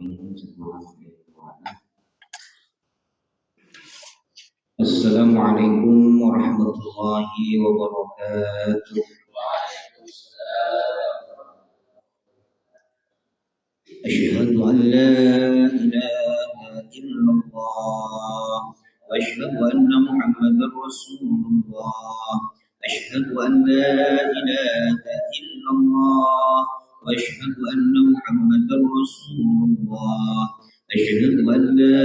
Assalamualaikum warahmatullahi wabarakatuh. Asyhadu an la ilaha illallah wa asyhadu anna Muhammadar Rasulullah. Asyhadu an la ilaha illallah wa asyhadu anna Muhammadar Rasulullah. Asyhadu an la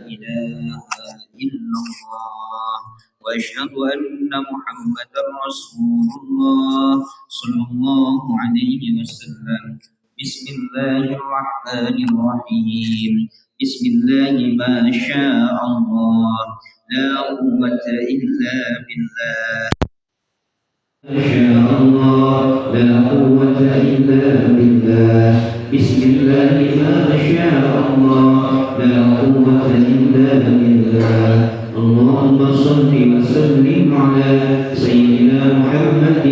ilaha illallah wa asyhadu anna Muhammadar Rasulullah sallallahu alaihi wasallam. Bismillahirrahmanirrahim. Bismillah ma syaa Allah. La quwwata illa billah. ما شاء الله لا قوة إلا بالله. بسم الله ما شاء الله لا قوة إلا بالله. اللهم صل وسلم على سيدنا محمد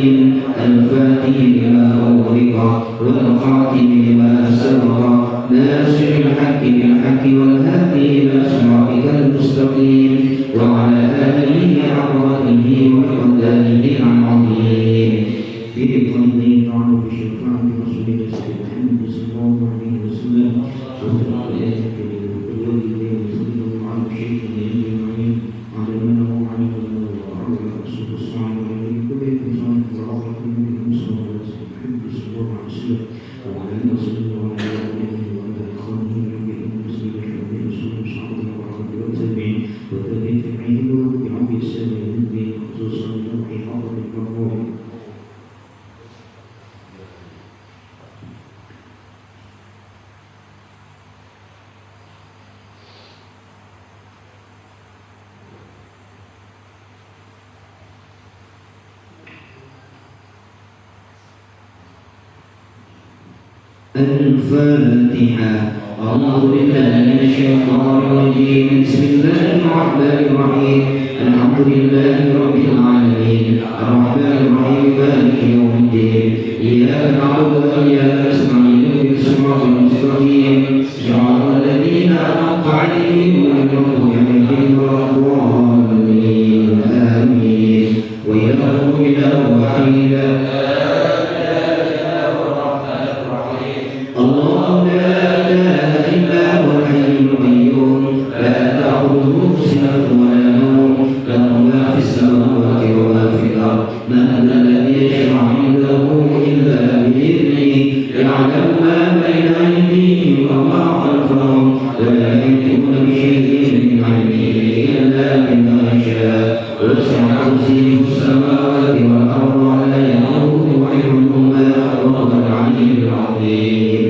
الفاتح لما أغلق والخاتم لما سبق ناصر الحق بالحق والهادي إلى صراطك المستقيم وعلى آله وصحبه وقدره العظيم. بفضل الله وشفاعة رسول الله محمد صلى الله عليه وسلم وفي الآيات الفاتحة. أعوذ بالله من الشيطان الرجيم. بسم الله الرحمن الرحيم. الحمد لله رب العالمين الرحمن الرحيم مالك يوم الدين. إياك نعبد وإياك نستعين اهدنا الصراط المستقيم صراط الذين أنعمت عليهم غير المغضوب عليهم ولا الضالين آمين. ويقوم إلى وحيد الله لا إله إلا هو الحي القيوم لا تأخذه سنة ولا نوم له ما في السماوات وما في الأرض. من ذا الذي يشفع عنده إلا بإذنه يعلم ما بين أيديهم وما خلفهم ولا يحيطون بشيء من علمه إلا بما شاء. وسع كرسيه السماوات والأرض ولا يئوده حفظهما وهو العلي العظيم.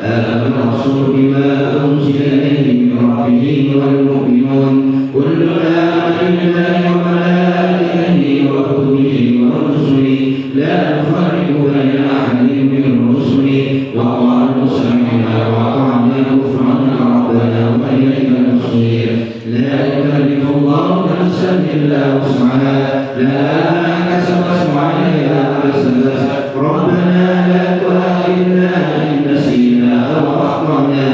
آمن الرسول بما أنزل إليه من ربه والمؤمنون كل آمن بالله وملائكته وكتبه ورسله لا نفرق بين أحد من رسله وقالوا سمعنا وأطعنا غفرانك ربنا وإليك المصير. لا يكلف الله نفسا إلا وسعها لها ما كسبت وعليها ما اكتسبت. ربنا لا تؤاخذنا إن نسينا أو أخطأنا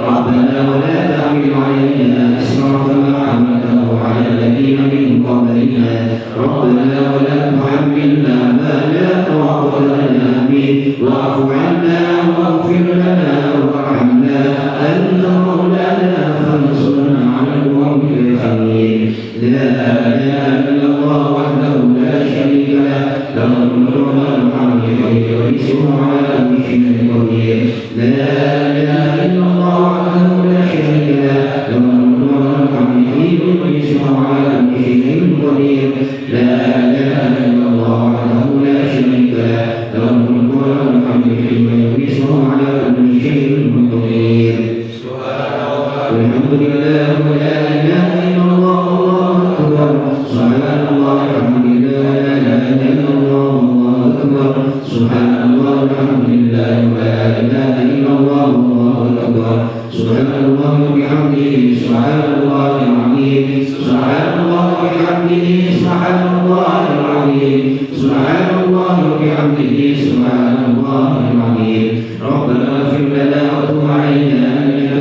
ربنا ولا تحمل علينا إصرا كما حملته على الذين من قبلنا ربنا ولا تحملنا ما لا طاقة لنا به واعف عنا واغفر لنا وارحمنا أنت مولانا فانصرنا على القوم الكافرين. لا إله إلا الله وحده لا شريك له له الملك وله الحمد ويرثه على كل شيء قدير. لا إله إلا الله وحده لا شريك له له الملك وله الحمد ويرثه على كل شيء قدير. لا إله إلا الله وحده لا شريك له له الملك وله الحمد ويرثه على كل شيء قدير. والحمد لله ولا إله إلا الله الله أكبر. سبحان الله الحمد لله لا إله إلا الله الله أكبر. سبحان الله الحمد لله ولا إله إلا الله الله أكبر. سبحان الله وبحمده سبحان الله العظيم. سبحان الله وبحمده سبحان الله العظيم. سبحان الله وبحمده سبحان الله العظيم. ربنا اغفر لنا وتب علينا إنك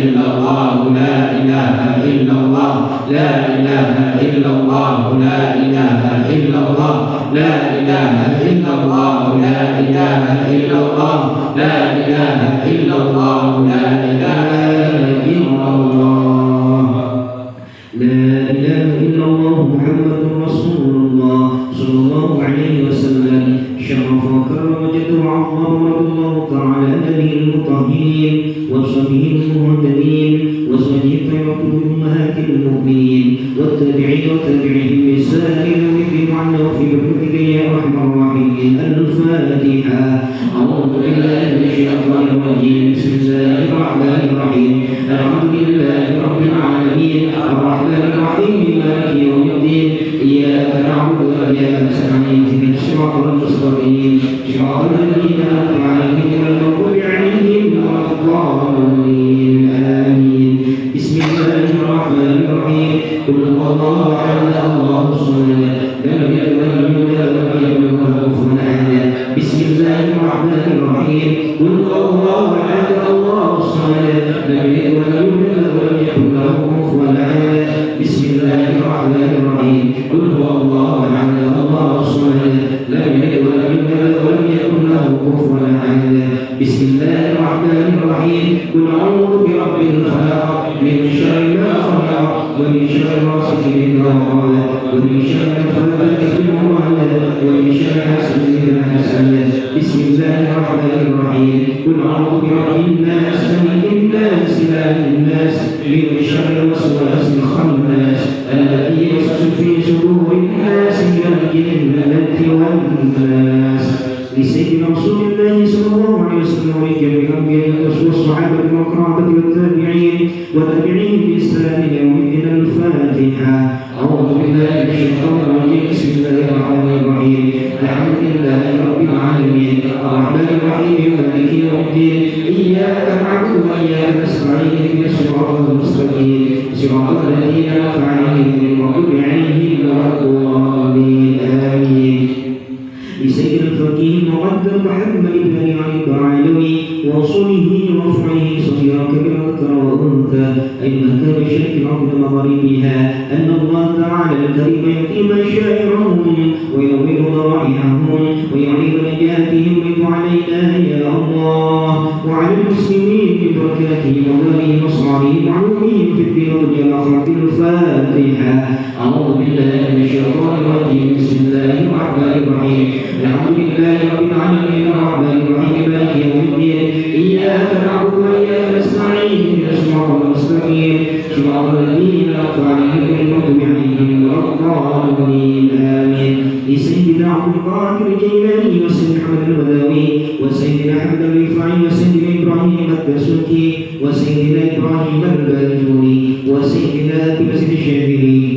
إلا الله لا إله إلا الله لا إله إلا الله لا إله إلا الله لا إله إلا الله لا إله إلا الله لا إله إلا الله لا إله إلا الله لا إله إلا الله محمد رسول الله صلى الله عليه وسلم شرف وكرم وجد وعظم رضي الله تعالى نبي المطهرين وصحبه المهتدين وصحبه طيبة أمهات المؤمنين والتابعين وتابعهم بإحسان وفي عنا وفي بركتك يا أرحم الراحمين الفاتحة أعوذ بالله من الشيطان الرجيم بسم الله الرحمن الرحيم الحمد لله رب العالمين الرحمن الرحيم مالك يوم الدين إياك نعبد وإياك نستعين اهدنا الصراط المستقيم صراط الذين أنعمت عليهم غير المغضوب عليهم ولا الضالين آمين بسم الله الرحمن الرحيم قل هو الله أحد الله الصمد لم يلد ولم يولد ولم يكن له كفوا أحد بسم الله الرحمن الرحيم قل هو الله أحد الله الصمد لم يلد ولم يولد ولم يكن له كفوا أحد بسم الله الرحمن الرحيم قل هو الله أحد الله الصمد لم يلد ولم يولد ولم يكن له كفوا أحد بسم الله الرحمن الرحيم قل أعوذ برب الفلق من شر ما خلق ومن شر غاسق إذا وقب ومن شر الفاتحة المعلى ومن شر حاسد إذا حسد بسم الله الرحمن الرحيم قل أعوذ برب الناس ملك الناس إله الناس من شر الوسواس الخناس الذي يوسوس في صدور الناس من الجنة والناس لسيدنا رسول الله صلى الله عليه وسلم وجميع الأنبياء والصحابة والقرابة والتابعين وتابعين بإحسان يوم الدين الفاتحة أعوذ بالله من الشيطان الرجيم بسم الله الرحمن الرحيم الحمد لله رب العالمين الرحمن الرحيم مالك يوم الدين إياك نعبد وإياك نستعين اهدنا الصراط المستقيم صراط الذين أنعمت عليهم غير المغضوب عليهم ولا الضالين آمين لسيد الفقيه المقدم محمد بن علي العلوي وصوله ورفعه صغيرا كبيرا ذكر وانثى اينما كان شرك الارض مغاربها ان الله تعالى الكريم يؤتي مشاعرهم وينور ضرائحهم ويعيد نجاتهم ويتوب علينا يا الله وعلى المسلمين ببركاتهم وغيرهم وصالحهم وعلومهم في الدين والدنيا والاخره الفاتحه اعوذ بالله من الشيطان الرجيم بسم الله الرحمن الرحيم الحمد لله رب العالمين الرحمن الرحيم مالك يوم الدين إياك نعبد وإياك نستعين اهدنا الصراط المستقيم صراط الذين أنعمت عليهم غير المغضوب عليهم ولا الضالين آمين لسيدنا عبد القادر الجيلاني وسيدنا أحمد البدوي وسيدنا أحمد الرفاعي وسيدنا إبراهيم الدسوقي وسيدنا إبراهيم الباجوري وسيدنا أبي مسجد الشافعي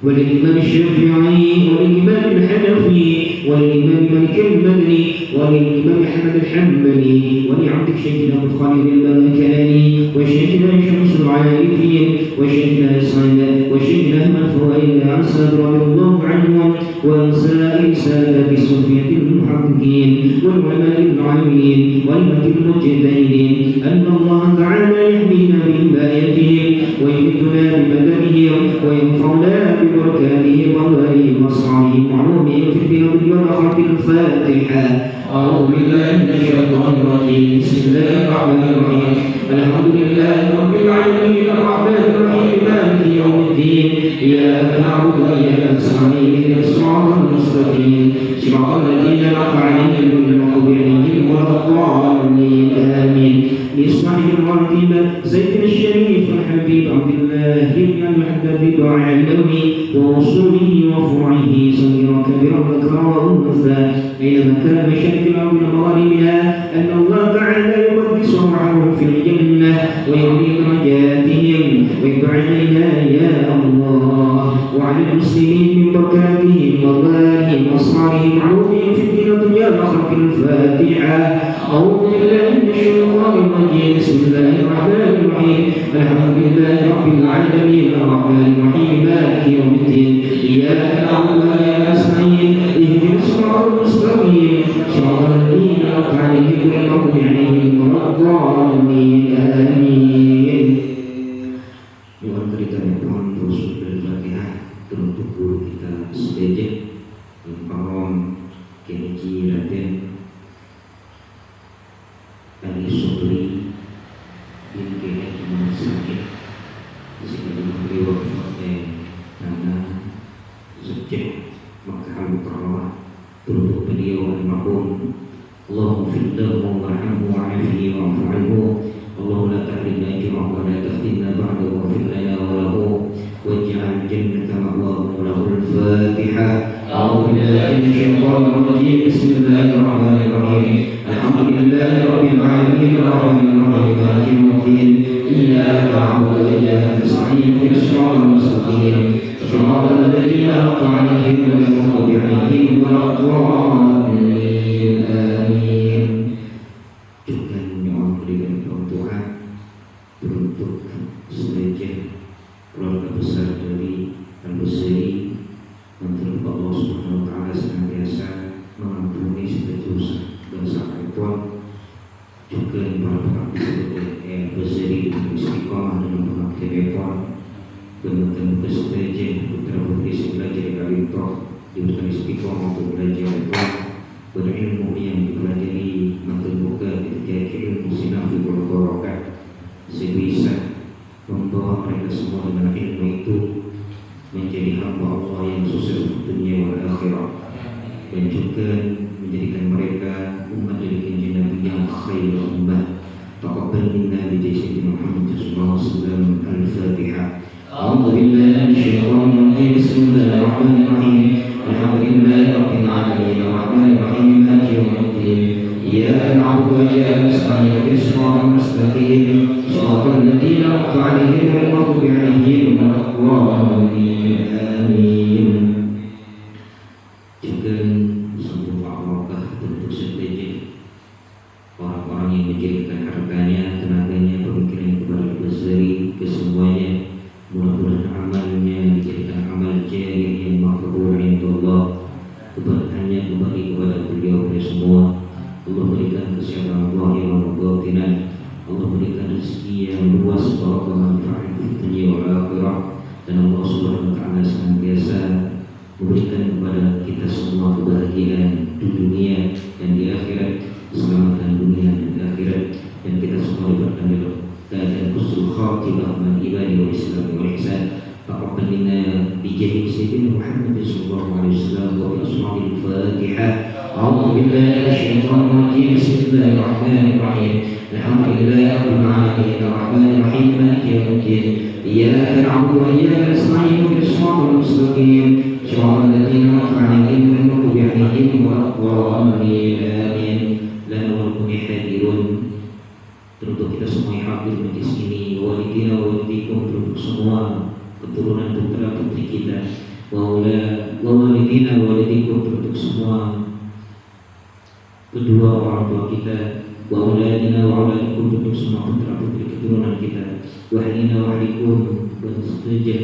وللإمام الشافعي وللإمام الحنفي وللإمام مالك المدني وللإمام أحمد الحنبلي ولعبدك شيخنا أبو خالد الباكلاني وشيخنا شمس العارفين وشيخنا إسماعيل وشيخنا أحمد فؤاد عسى رضي الله عنهم وعن سائر سادة الصوفية المحققين والعلماء العاملين والأئمة المجتهدين أن الله تعالى يهدينا بهدايتهم ويمدنا بمددهم وينفعنا ببركاتهم وأولئهم وأصحابهم وعلومهم في الدين والآخرة الفاتحة أعوذ بالله من الشيطان الرجيم بسم الله الرحمن الرحيم الحمد لله رب العالمين الرحمن الرحيم مالك يوم الدين إياك نعبد وإياك نستعين اهدنا الصراط المستقيم صراط الذين أنعمت عليهم غير المغضوب عليهم ولا الضالين آمين لصاحب الراتبة زيد الشريف الحبيب عبد الله بن المحدث العلوي ووصوله وفرعه صغيرا كبيرا ذكرا وأنثى أينما كان مشارق الأرض ومغاربها أن الله تعالى يقدس روحهم في الجنة ويعطي درجاتهم ويدعو علينا يا الله وعلى المسلمين من بركاتهم وضالهم وأصحابهم وعلومهم في الدين والدنيا والآخرة الفاتحة أعوذ بالله من الشيطان الرجيم بسم الله الرحمن الرحيم الحمد لله رب العالمين الرحمن الرحيم مالك يوم الدين إياك نعبد وإياك نستعين اهدنا الصراط المستقيم صراط الذين أنعمت عليهم غير المغضوب عليهم ولا الضالين آمين من الشيطان الرجيم بسم الله الرحمن الرحيم الحمد لله رب العالمين الرحمن الرحيم مالك يوم الدين إياك نعبد وإياك نستعين اهدنا الصراط المستقيم صراط الذين أنعمت عليهم غير المغضوب عليهم ولا الضالين آمين. Juga mohon berikan doa untuk sebagian keluarga besar dari Al-Basri, untuk Allah Subhanahu wa Ta'ala senantiasa mengampuni segala dosa kita, juga para pengabdi Al-Basri dengan istiqomah dalam pengabdian kita, kemudian sebagian putra putri belajar dari Allah diberikan istiqomah untuk belajar Allah, berilmu yang dipelajari makin muka ketika ilmu sinafi berbarokah, sebisa membawa mereka semua dengan ilmu itu menjadi hamba Allah yang sukses dunia dan akhirat, dan juga menjadikan mereka umat dari kanjeng Nabi yang khairul ummah. Taqabbal minna bi sayyidina Muhammad sallallahu alaihi wasallam. Al-Fatihah. A'udzu billahi minasyaitonir rajim. Bismillahirrahmanirrahim. Alhamdulillahi rabbil alamin arrahmanir rahim maliki yaumiddin. Iyyaka na'budu wa iyyaka nasta'in ihdinas siratal mustaqim siratal ladzina an'amta 'alaihim ghairil maghdubi 'alaihim waladdallin. Amin. Juga sambung barokah untuk sebagian orang-orang yang menjadikan hartanya, tenaganya, pemikirannya kepada Al-Basri, kesemuanya. Mudah-mudahan amalnya dijadikan amal jariah yang makbul indallah. Keberkahannya kembali kepada beliau semua. Allah berikan kesehatan zahir dan batinan. Allah berikan rezeki yang luas, barakah manfaat di dunia wal akhirah, dan Allah Subhanahu wa Ta'ala senantiasa memberikan kepada kita semua kebahagiaan di dunia dan di akhirat, keselamatan dunia dan di akhirat, dan kita semua diberikan keadaan husnul khatimah wal iman wal islam wal ihsan. Taqabbal minna bi jahi sayyidina Muhammad sallallahu alaihi wasallam wa bi asmaul Fatihah. A'udzu billahi minasyaitonir rajim. Bismillahirrahmanir rahim. Alhamdulillahi rabbil alamin arrahmanir rahim maliki yaumiddin. Iyyaka na'budu wa iyyaka nasta'in ihdinas siratal mustaqim siratal ladzina an'amta 'alaihim ghairil maghdubi 'alaihim waladdallin. Amin. Lana wa lakum hadirun. Teruntuk kita semua yang hadir di majlis ini, walidina walidikum, teruntuk semua keturunan putra putri kita, walidina walidikum, teruntuk semua kedua orang tua kita, waladina waladikum, teruntuk semua putra putri keturunan kita, wahlina wahlikum, dan setuju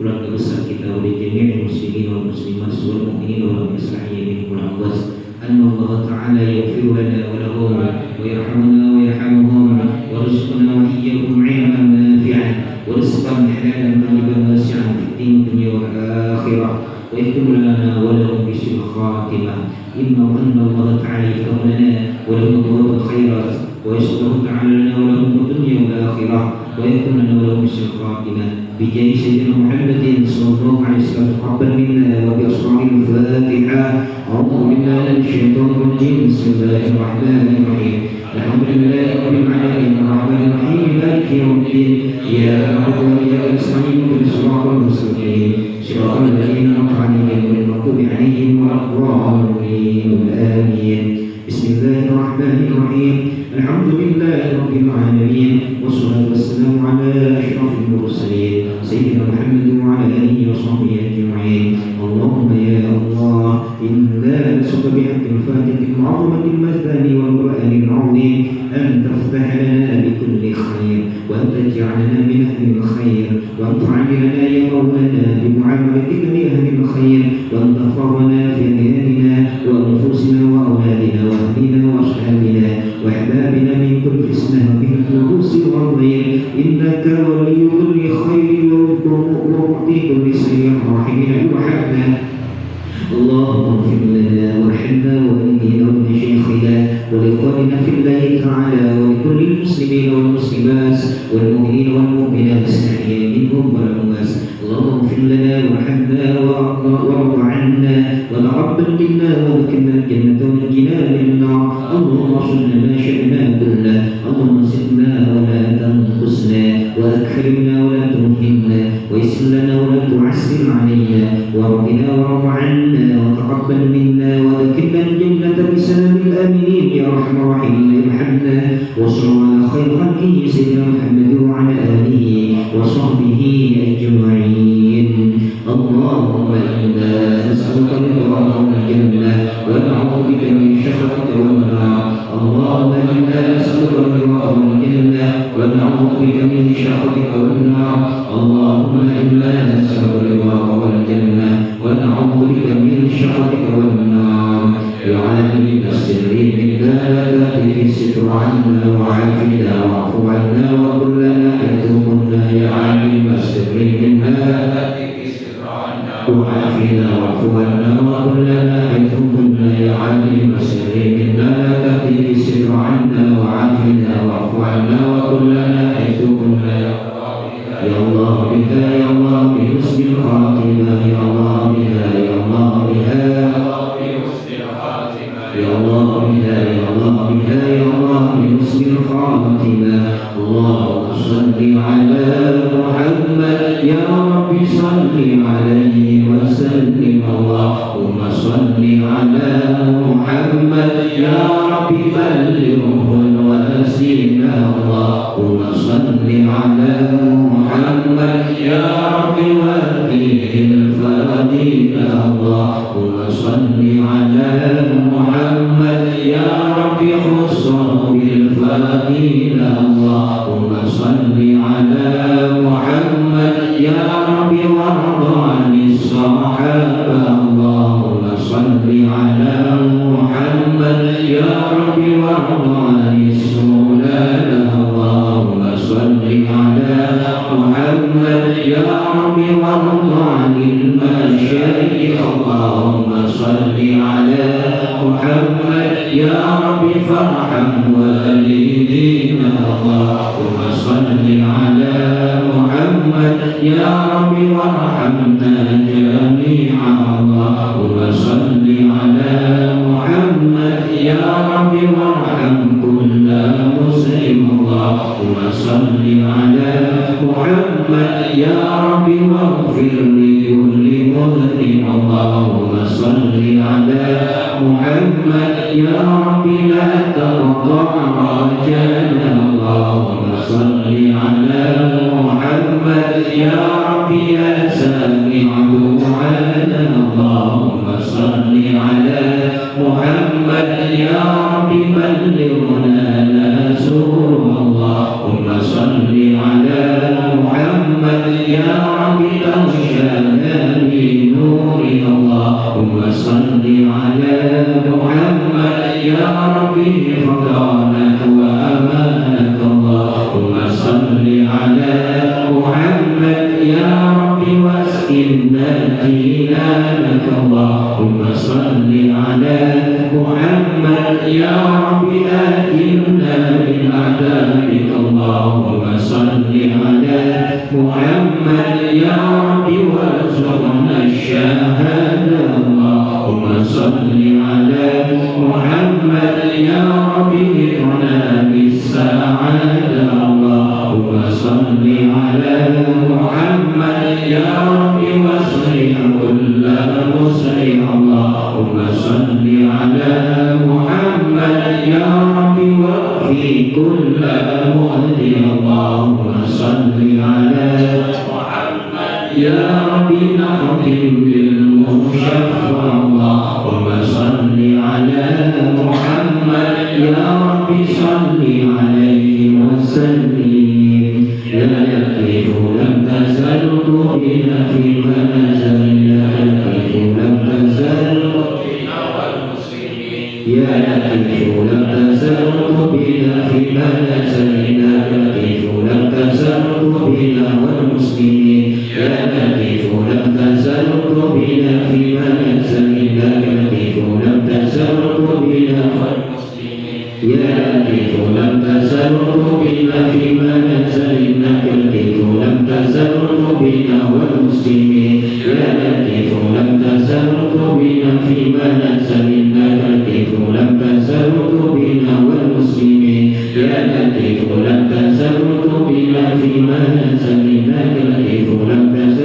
keluarga besar kita, wali jami'il muslimin wal muslimat wal mu'minin wal muslimin wal amwas. Anna Allah Ta'ala yaghfiru lana wa lahum wa yarhamuna wa yarhamuhum wa rizqana wa iyyakum 'ilman nafi'an wa rizqan halalan tayyiban wasi'an fid dunya wal akhirah wa yaghfir lana wa lahum bisul khatimah. Inna Allah Ta'ala yaghfiru lana wa lahum abwaabal khairat wa yasluhu ta'ala lana wa lahum dunya wal akhirah wa yaghfir lana wa lahum bisul khatimah. Bijahi sayyidina Muhammadin sallallahu alaihi wasallam. Taqabbal minna wa bi asraril Fatihah. A'udzu billahi minasyaitonir rajim. Bismillahirrahmanir rahim. Alhamdulillahi rabbil alamin arrahmanir rahim maliki yaumiddin. Iyyaka na'budu wa iyyaka nasta'in ihdinas siratal mustaqim siratal ladzina an'amta 'alaihim ghairil maghdubi 'alaihim waladdallin. Amin. Bismillahirrahmanirrahim. Alhamdulillahi rabbil alamin wassalatu wassalamu ala asyrafil mursalin sayyidina Muhammad wa ala alihi wa sahbihi ajma'in. Allahumma ya Allah, inna nas'aluka bihaqqil fatihatil 'azamatil madani wal qur'anil 'azim an taftah lana bi kulli khair wa an taj'alna min ahlil khair wa an tu'amilana ya maulana bi mu'amalatika li ahlil khair wa an taghfirna fi hayatina wa anfusina wa awladina wa ahlina wa ashabina wa ahbabina min kulli fitnah min al-khubus wal ghayr innaka waliyyu kulli khairin wa mu'ti kulli sayyin rahimin wa habna. اللهم اغفر لنا وارحمنا والدينا ولشيخنا ولاخواننا في الله تعالى ولكل المسلمين والمسلمات والمؤمنين والمؤمنات الاحياء منهم والاموات. اللهم اغفر لنا وارحمنا وارض عنا وتقبل منا وادخلنا الجنه ونجنا من النار. اللهم اصلح لنا شأننا كله. اللهم زدنا ولا تنقصنا واكرمنا ولا تهنا ويسر لنا ولا تعسر علينا وارضنا وارض عنا وتقبل منا وادخلنا الجنة بسلام الآمنين يا أرحم الراحمين ارحمنا وصلوا على خير خلقه سيدنا محمد وعلى آله وصحبه أجمعين. اللهم إنا نسألك رضاك والجنة ونعوذ بك من شرك والنار. اللهم إنا نسألك رضاك والجنة ونعوذ بك من شرك والنار. اللهم إنا نسألك رضاك والجنة ونعوذ بك من شرك والنار. يا عالم السر منا لا تهدي الستر عنا وعافنا واعف عنا وكلنا يتوبنا. يا عالم السر منا لا تهدي الستر عنا وعافنا واعف عنا وكلنا يتوبنا. يا عالم السر منا لا تهدي الستر عنا وعافنا واعف عنا وكلنا يتوبنا. يا الله بها يا الله بحسن الخاتمة. يا الله بها يا الله بها يا الله بها يا الله بها يا الله بحسن الخاتمة. اللهم صل على محمد يا رب صل عليه وسلم. اللهم صل على محمد يا رب بلغه ونسينا. اللهم صل على محمد يا رب وفيه الفضيلة. اللهم صل على محمد يا رب خصه بالفضيلة. اللهم صل على محمد يا رب وارض عن الصحابة. اللهم صل على محمد يا رب وارض عن السنن. اللهم صل على محمد يا رب وارض عن المشايخ. اللهم صل على محمد يا رب فارحم والدينا. اللهم صل على محمد يا رب وارحمنا جميعا. اللهم صل على محمد يا رب وارحم كل مسلم. اللهم صل على محمد يا رب واغفر لكل مذنب. اللهم صل على محمد يا رب لا تقطع رجانا. اللهم صل على محمد يا رب يا سامع دعانا. اللهم صل على محمد يا رب بلغنا نسور. اللهم صل على محمد يا رب أغشانا بنور. اللهم صل على محمد يا رب حفظنا وأمانك. اللهم صل على محمد يا رب واسقنا جنانك. اللهم صل على محمد يا رب آتنا من عذابك. اللهم صل على محمد يا رب وارزقنا الشهادة. اللهم صل على محمد يا رب اغننا بالسعادة. اللهم صل على محمد يا رب واصلح كل مسلم. اللهم صل على محمد يا رب وفي كل مهدي. اللهم صل على محمد يا رب نختم بالمشفع. اللهم صل على محمد يا رب صل عليه وسلم. يا لطيف لم تزل تؤمن فيما نزل. يا لطيف لم تزل يا لطيف لم تزل بنا فيما نزل. يا لطيف لم تزل بنا والمسلمين. يا لطيف لم تزل بنا فيما نزل. يا لطيف لم تزل بنا والمسلمين. يا لطيف لم تزل بنا فيما نزل. إنك لطيف لم تزل بنا والمسلمين. يا لطيف لم تزل بنا فيما نزل. إنك لطيف لم تزل بنا والمسلمين. يا لطيف لم تزل بنا فيما نزل. إنك لطيف لم تزل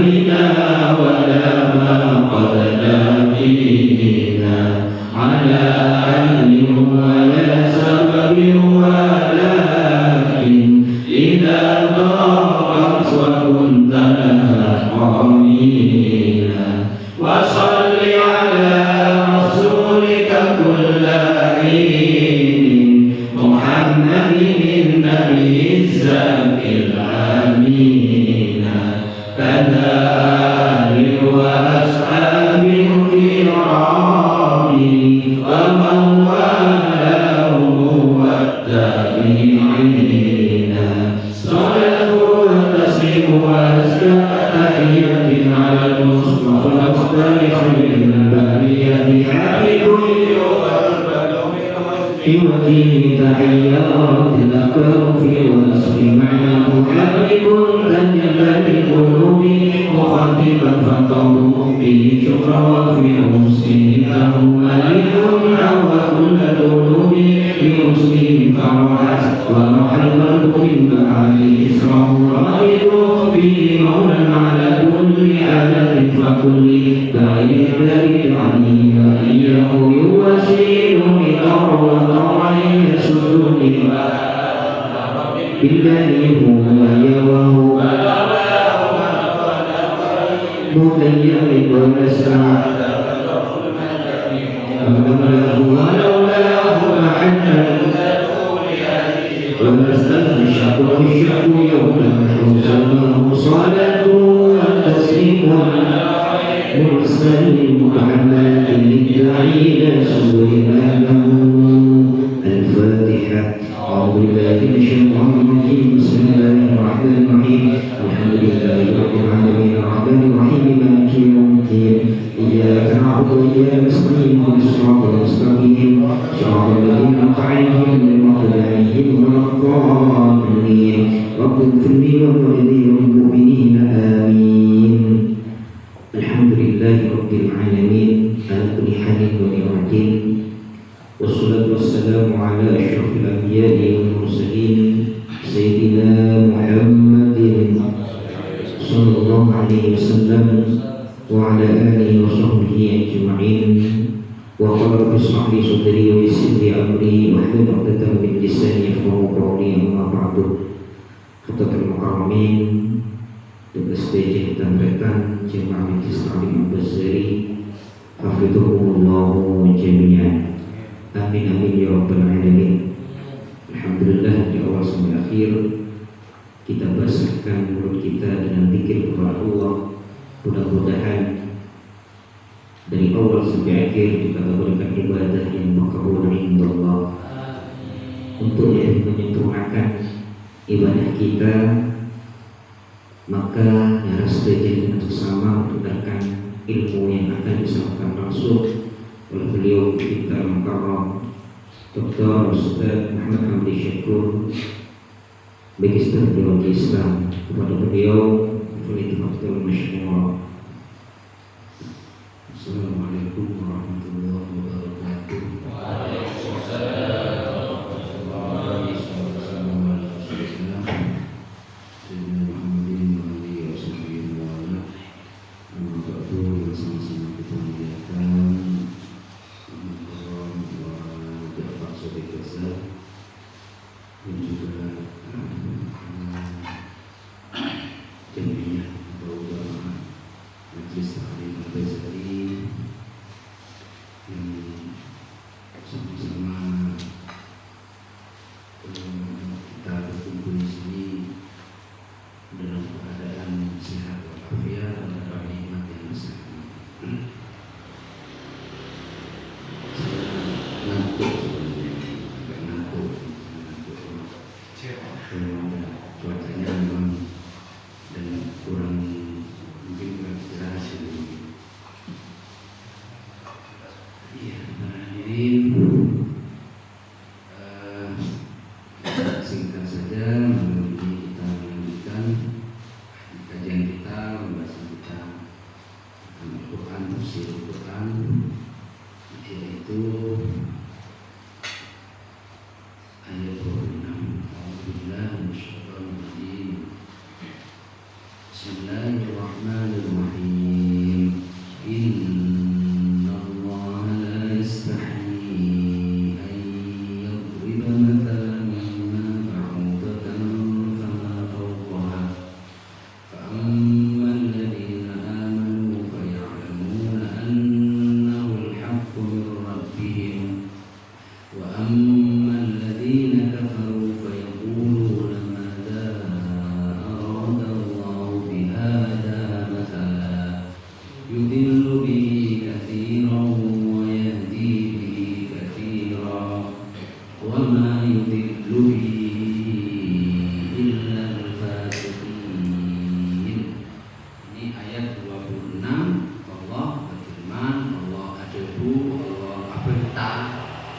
علينا ولا ما قد لاقينا على عين ولا سبب ولكن إذا ضاقت وكنت لها حامينا وصل على رسولك كل حين محمد النبي الزكي الأمين كذا آله وأصحابه الكرام ومن والاهم والتابعين صلاة وتسليم وأزكى تحية على المصطفى المختار خير البرية حبيب في وجهه تحيات الأكرم في وصف معناه حبيب تجلى بالقلوب مخاطبا فقوله به شكرا وفي مسلمه ملك حوى كل القلوب بمسلم فرحت وروح القلب من معاني إسراه رائد به مولى على كل حالة فكل بعيد عني وإياه يواسيني طوعا يسدني بالذي هو يواه متيم ونسعى ولولاه معنا ونستنشق الشق يوم حوزناه صلاة وتسليم مرسل محمد الداعي إلى سبحانه الفاتحة أعوذ بالله من الشيطان الرجيم بسم الله الرحمن الرحيم الحمد لله رب العالمين الرحمن الرحيم مالك يوم الدين إياك نعبد وإياك نستعين اهدنا الصراط المستقيم صراط الذين أنعمت عليهم غير المغضوب عليهم ولا الضالين رب اغفر لي ولوالدي وللمؤمنين آمين الحمد لله رب العالمين على كل حال ونعمة والصلاة والسلام على أشرف الأنبياء والمرسلين سيدنا محمد صلى الله عليه وسلم وعلى آله وصحبه أجمعين وقال رب اشرح لي صدري ويسر لي أمري واحلل عقدة من لساني يفقهوا قولي أما بعد Khotbatul Mukarramin tugas DJ dan rekan Jemaah Majlis Ta'lim Al-Bazari hafidhahumullahu jami'an. Amin amin ya rabbal alamin. Alhamdulillah di awal sampai akhir kita basahkan mulut kita dengan zikir kepada Allah. Mudah-mudahan dari awal sampai akhir kita berikan ibadah yang makbul indallah. Untuk yang menyempurnakan ibadah kita, maka harus belajar untuk sama menggunakan ilmu yang akan disampaikan langsung oleh beliau kita Mukarram Dr. Ustaz Muhammad Hamdi Syakur Magister Teologi Islam. Kepada beliau Fadhilatul Masyhur. Assalamualaikum warahmatullahi wabarakatuh. Waalaikumsalam. Cuacanya memang dan kurang mungkin jelas ini. ayat 26 Allah berfirman, Allah adabu, Allah perintah.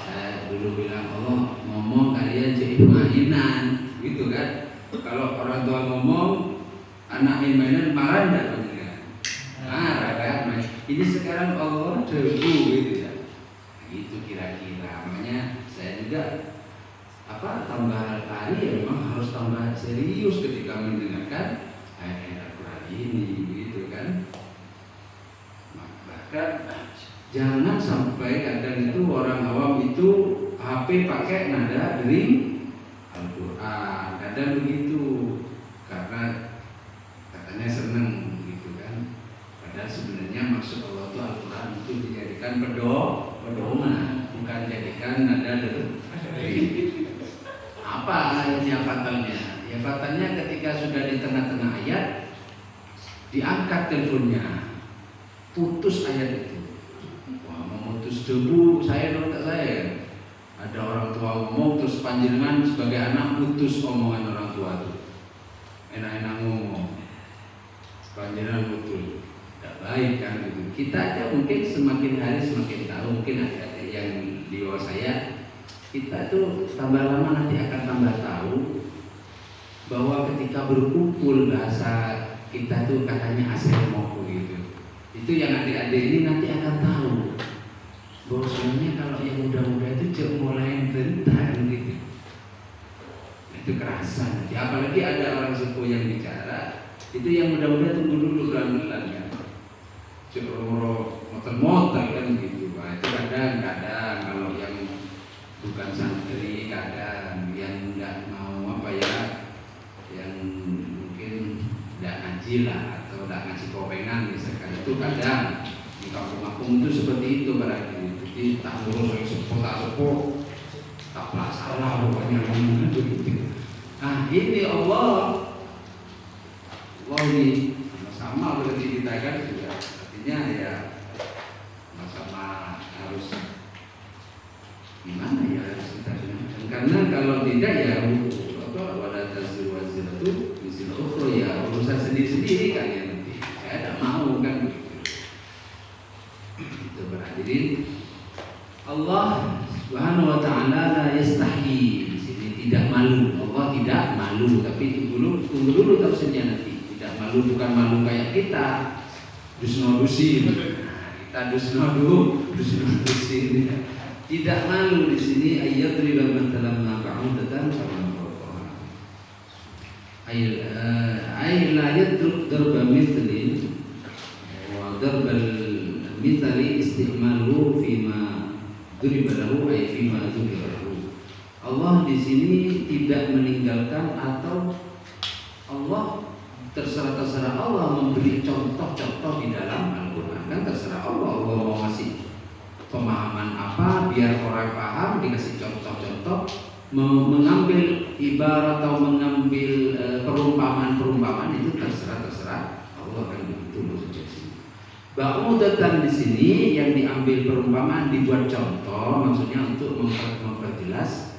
Saya dulu bilang Allah ngomong kalian jadi mainan, gitu kan? Kalau orang tua ngomong, anak mainan marah enggak panjenengan? Marah kan? Ini sekarang Allah adabu gitu ya. Itu kira-kira. Makanya saya juga tambah hari ya memang harus tambah serius ketika mendengarkan ayat Al-Quran ini, gitu kan. Bahkan jangan sampai kadang itu orang awam itu HP pakai nada dari Al-Quran, kadang begitu karena katanya seneng gitu kan. Padahal sebenarnya maksud Allah itu Al-Quran itu dijadikan pedoman, bukan jadikan nada dari. Apa yang fatalnya? Ya fatalnya ketika sudah di tengah-tengah ayat diangkat teleponnya, putus ayat itu. Wah, memutus debu saya tak saya. Ada orang tua ngomong terus panjenengan sebagai anak putus omongan orang tua itu. Enak-enak ngomong, panjenengan putus. Tidak baik kan gitu. Kita aja mungkin semakin hari semakin tahu, mungkin ada yang di bawah saya. Kita tuh tambah lama nanti akan tambah tahu bahwa ketika berkumpul bahasa kita tuh katanya asermoko gitu. Itu yang adik-adik ini nanti akan tahu bahwa sebenarnya kalau yang muda-muda itu mulai bentar gitu. Itu kerasa nanti. Apalagi ada orang sepuh yang bicara, itu yang muda-muda tunggu dulu pelan-pelan kan. Motor-motor kan gitu. Nah, itu kadang-kadang kalau yang bukan santri, kadang yang nggak mau yang mungkin nggak ngaji lah atau nggak ngaji kopengan misalkan, itu kadang di kampung-kampung itu seperti itu berarti. Jadi tak lurus sepuh tak salah pokoknya itu gitu. Nah ini Allah ini sama berarti kita kan juga artinya ya sama harus gimana ya harus kita gunakan, karena kalau tidak ya wadah tazir wazir itu misil ukhra ya urusan sendiri-sendiri kalian nanti. Saya tidak mau kan itu berhadirin. Allah Subhanahu wa taala la yastahi, di sini tidak malu. Allah tidak malu, tapi tunggu dulu tafsirnya nanti. Tidak malu bukan malu kayak kita dusno-dusin. Kita dusno-dusin. Tidak malu di sini ayat riba matalam ma'udatan sama Al-Qur'an. Ay la yadruk darba mithlin wa darbal mithali istimalu fima duriba lahu ay fima duriba lahu. Allah di sini tidak meninggalkan atau Allah terserah Allah memberi contoh-contoh di dalam Al-Qur'an. Kan terserah Allah mau ngasih pemahaman apa biar orang paham, dikasih contoh-contoh, mengambil ibarat atau mengambil perumpamaan itu terserah Allah kan begitu maksudnya sini. Ba'udatan di sini yang diambil perumpamaan dibuat contoh maksudnya untuk memperjelas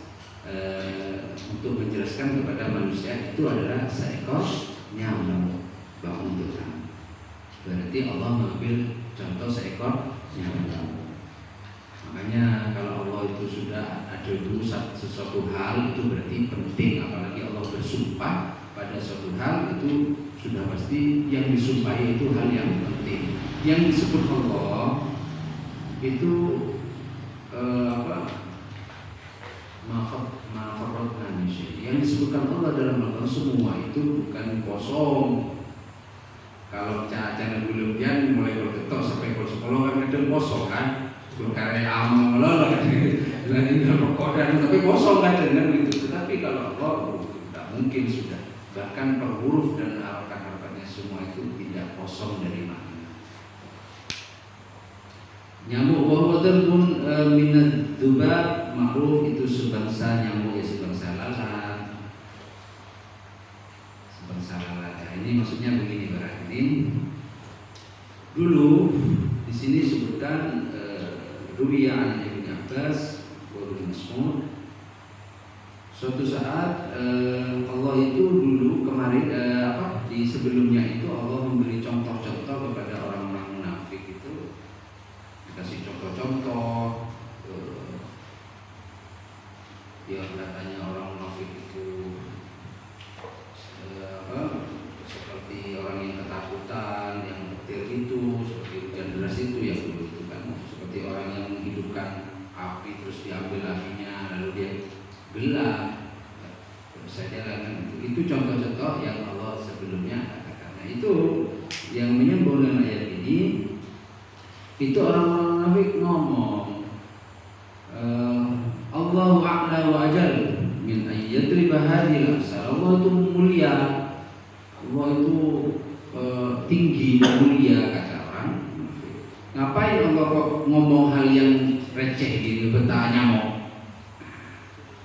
untuk menjelaskan kepada manusia itu adalah seekor nyamuk. Ba'udatan berarti Allah mengambil contoh seekor nyamuk. Makanya kalau Allah itu sudah ada sesuatu hal itu berarti penting, apalagi Allah bersumpah pada suatu hal itu sudah pasti yang disumpahi itu hal yang penting. Yang disebut Allah itu maafat manusia. Yang disebutkan Allah dalam Al-Quran semua itu bukan kosong. Kalau cara belum mulai berketok sampai sekolah kan ada kosong kan. Karya amal melolong dengan ini rokok dan tapi kosong kan dengan itu. Tetapi kalau Allah tidak mungkin sudah, bahkan per huruf dan harapan-harapannya semua itu tidak kosong dari makna. Nyamuk wawater pun minat dubab ma'ruf itu sebangsa nyamuk ya sebangsa lalat. Sebangsa lalat. Nah, ini maksudnya begini berarti. Dulu di sini sebutkan Ruwiya an Ibnu Abbas wa Ibnu Mas'ud. Suatu saat Allah itu dulu kemarin di sebelumnya itu Allah memberi contoh-contoh kepada orang-orang munafik itu, dikasih contoh-contoh. Ya katanya orang munafik itu seperti orang yang ketakutan, yang petir itu, seperti hujan deras itu yang dulu itu kan, seperti orang yang menghidupkan api terus diambil apinya lalu dia gelap. Terus saja kan itu contoh-contoh yang Allah sebelumnya katakan. Nah itu yang menyambung dengan ayat ini, itu orang-orang munafik ngomong, Allahu a'la wa ajal min ayyadriba hadhil amsal. Allah itu mulia, Allah itu tinggi dan mulia, kata orang. Ngapain Allah kok ngomong hal yang receh gitu, betah nyamuk?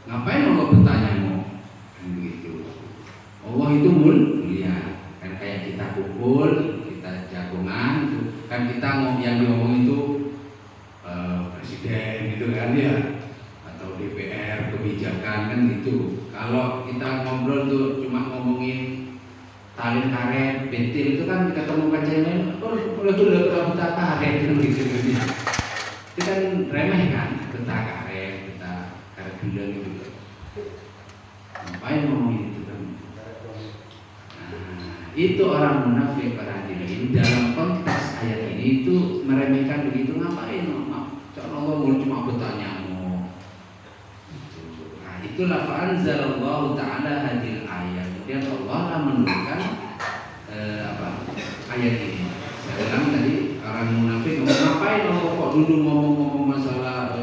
Ngapain Allah betah nyamuk? Kan begitu. Allah itu mulia. Kan kayak kita kumpul, kita jagungan, gitu. Kan kita yang diomong itu presiden gitu kan ya, atau DPR kebijakan kan gitu. Kalau kita ngobrol tuh cuma ngomongin talin karet, bentil itu kan ketemu kancing lain, itu udah betah karet gitu. Itu kan remeh kan, betah karet gila gitu. Ngapain ngomongin itu kan? Nah, itu orang munafik para hadirin dalam konteks ayat ini itu meremehkan begitu. Ngapain? Allah mau cuma bertanya mau. Nah, itulah fa'anzalallahu ta'ala hadil ayat. Kemudian Allah lah menurunkan ayat ini. Saya bilang tadi orang munafik ngapain Allah kok dulu ngomong-ngomong masalah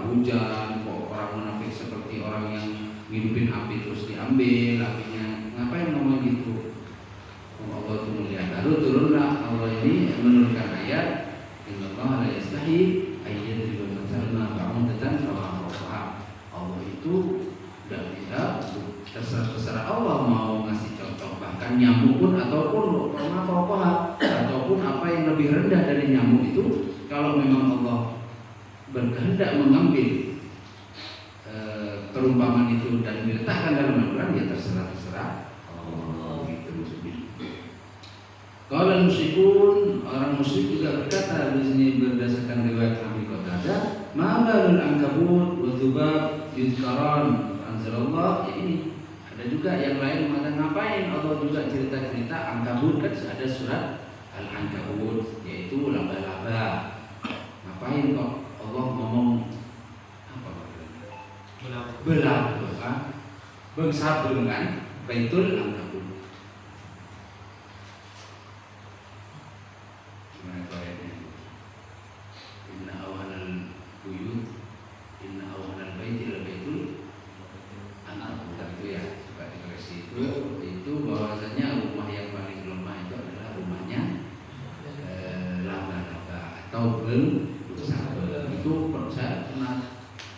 hujan, kok orang munafik seperti orang yang ngidupin api terus diambil apinya. Ngapain ngomong gitu? Allah itu melihat. Lalu turunlah Allah ini menurunkan ayat, innallaha la yastahi ayyadriba mathalan ba'udatan kama fawqaha. Allah itu tidak bisa, terserah Allah mau ngasih contoh, bahkan nyamuk pun ataupun kama fawqaha, ataupun apa yang lebih rendah dari nyamuk itu, kalau memang Allah berkehendak mengambil perumpamaan itu dan diletakkan dalam Al-Quran, ya terserah Allah gitu maksudnya. Kalau musyrikun, orang musyrik juga berkata di sini berdasarkan riwayat Abi Qatadah, "Ma'balul ankabut wa dzubab yuzkaran." Anzalallah, ya ini. Ada juga yang lain mengatakan ngapain Allah juga cerita-cerita ankabut, kan ada surat Al-Ankabut, yaitu laba-laba. Ngapain kok Allah ngomong apa? Belaba, bengsabung kan? Baitul Ankabut. Itu bahwasanya rumah yang paling lemah itu adalah rumahnya laba-laba atau bengsabung. Itu saya pernah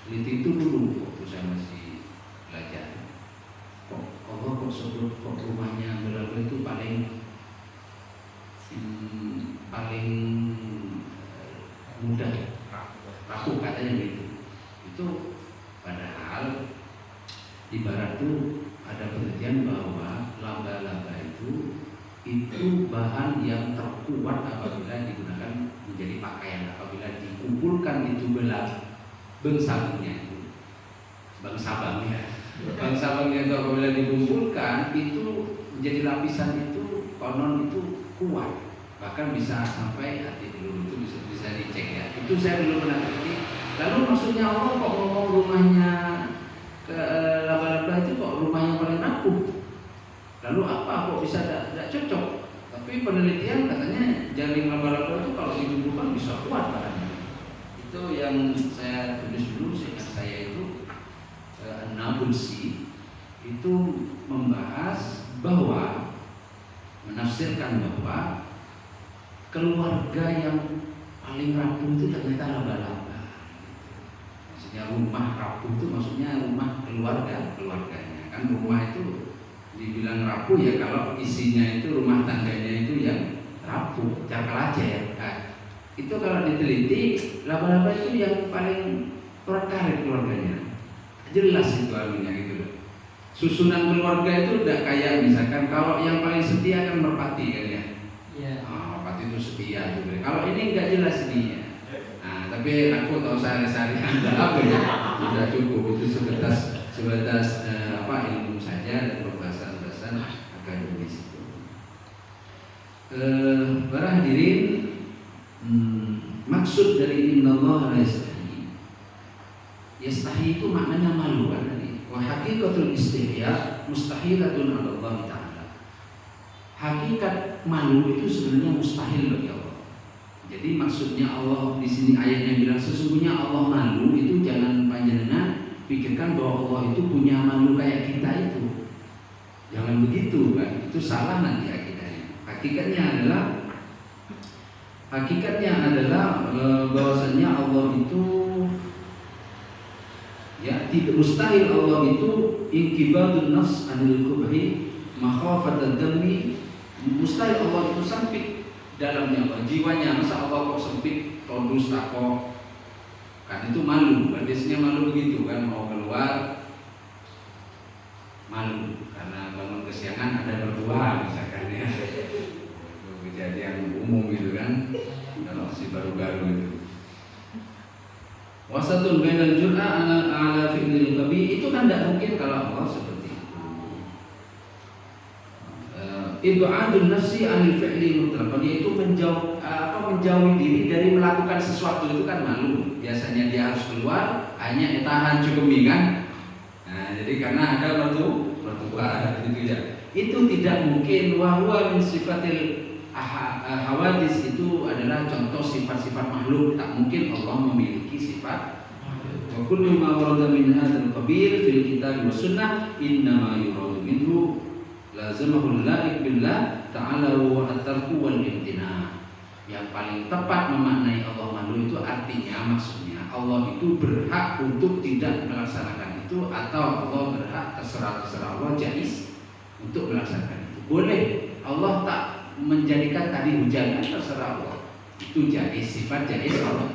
teliti itu dulu waktu saya masih belajar. Kok Allah kok sebut kok rumahnya laba-laba itu paling mudah rapuh katanya gitu. Itu padahal di barat tuh ada penelitian bahwa laba-laba itu bahan yang terkuat apabila digunakan menjadi pakaian, apabila dikumpulkan itu bengsabungnya itu bengsabangnya itu apabila dikumpulkan itu menjadi lapisan itu konon itu kuat, bahkan bisa sampai hati dulu, itu bisa dicek ya. Itu saya dulu pernah teliti. Lalu maksudnya Allah kok ngomong rumahnya ke laba-laba itu kok rumahnya paling rapuh? Lalu apa kok bisa tidak cocok? Tapi penelitian katanya jaring laba-laba itu kalau dikumpulkan bisa kuat katanya. Itu yang saya tulis dulu, seingat saya itu An-Nabulsi itu membahas bahwa menafsirkan bahwa keluarga yang paling rapuh itu ternyata laba-laba. Maksudnya rumah rapuh itu maksudnya rumah keluarganya. Kan rumah itu dibilang rapuh ya kalau isinya itu rumah tangganya itu yang rapuh, cakalacer. Nah, itu kalau diteliti laba-laba itu yang paling prakarya keluarganya. Jelas itu alaminya gitu loh. Susunan keluarga itu tidak kayak misalkan kalau yang paling setia kan merpati kan ya. Merpati itu setia juga. Kalau ini nggak jelas nih. Nah, tapi aku tahu sehari-hari ada apa ya? Sudah cukup itu sebatas ilmu saja dan pembahasan akademis itu. Para hadirin, maksud dari innallaha la yastahi. Yastahi itu maknanya malu kan tadi. Wa haqiqatul istihya mustahilatun 'ala Allah Ta'ala. Hakikat malu itu sebenarnya mustahil bagi Allah. Jadi maksudnya Allah di sini ayatnya bilang sesungguhnya Allah malu itu jangan panjenengan pikirkan bahwa Allah itu punya malu kayak kita itu. Jangan begitu kan, itu salah nanti akidahnya. Hakikatnya adalah bahwasanya Allah itu ya tidak mustahil Allah itu inkibadun nafs anil kubhi makhafatan dami. Mustahil Allah itu sempit dalamnya Allah, jiwanya. Masa Allah kok sempit, tondus, takok, kan itu malu. Biasanya malu begitu kan, mau keluar malu karena bangun kesiangan ada berdua misalkan ya. Itu kejadian umum gitu kan kalau si baru-baru itu. Wasatun bainal jur'a ala fi'lil qabi, itu kan tidak mungkin kalau Allah seperti itu. Ibadun nafsi anil fi'li mutlaqan, yaitu menjauhi diri dari melakukan sesuatu itu kan malu. Biasanya dia harus keluar hanya tahan cukemi kan. Nah, jadi karena ada mertua gitu ya. Itu tidak mungkin. Wa huwa min sifatil hawadis, itu adalah contoh sifat-sifat makhluk. Tak mungkin Allah memiliki sifat. Wa kullu ma warada min hadzal qabil fil kitab was sunnah innama yuradu minhu lazamahul la'iq billah ta'ala wa at-tarku wal imtina. Yang paling tepat memaknai Allah malu itu artinya maksudnya Allah itu berhak untuk tidak melaksanakan itu, atau Allah berhak terserah Allah jais untuk melaksanakan itu. Boleh Allah tak menjadikan tadi hujan, terserah Allah, itu jais, sifat jais Allah.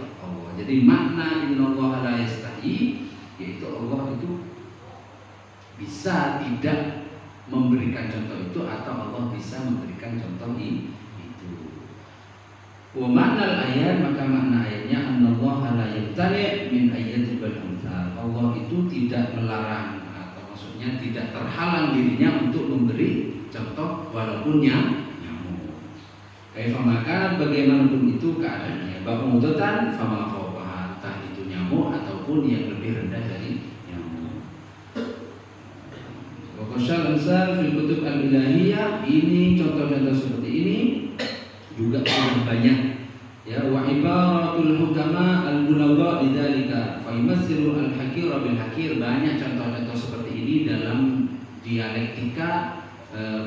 Jadi makna innallaha la yastahi, yaitu Allah itu bisa tidak memberikan contoh itu, atau Allah bisa memberikan contoh itu. Wa makna ayat, maka makna ayatnya annallaha la yabtali min ayatil amsal. Allah itu tidak melarang, atau maksudnya tidak terhalang dirinya untuk memberi contoh walaupun nyamuk. Kaifa maka bagaimanapun itu keadaannya, ba'udatan fama fawqaha, entah itu nyamuk ataupun yang lebih rendah dari nyamuk. Wa qasyal amsal fil kutub al-ilahiyah, ini contoh-contoh seperti ini juga sangat banyak ya. Wa ibaratul hukama al-bulagha bidzalika fa yumassilu al-hakira bil hakir. Banyak contoh-contoh seperti ini dalam dialektika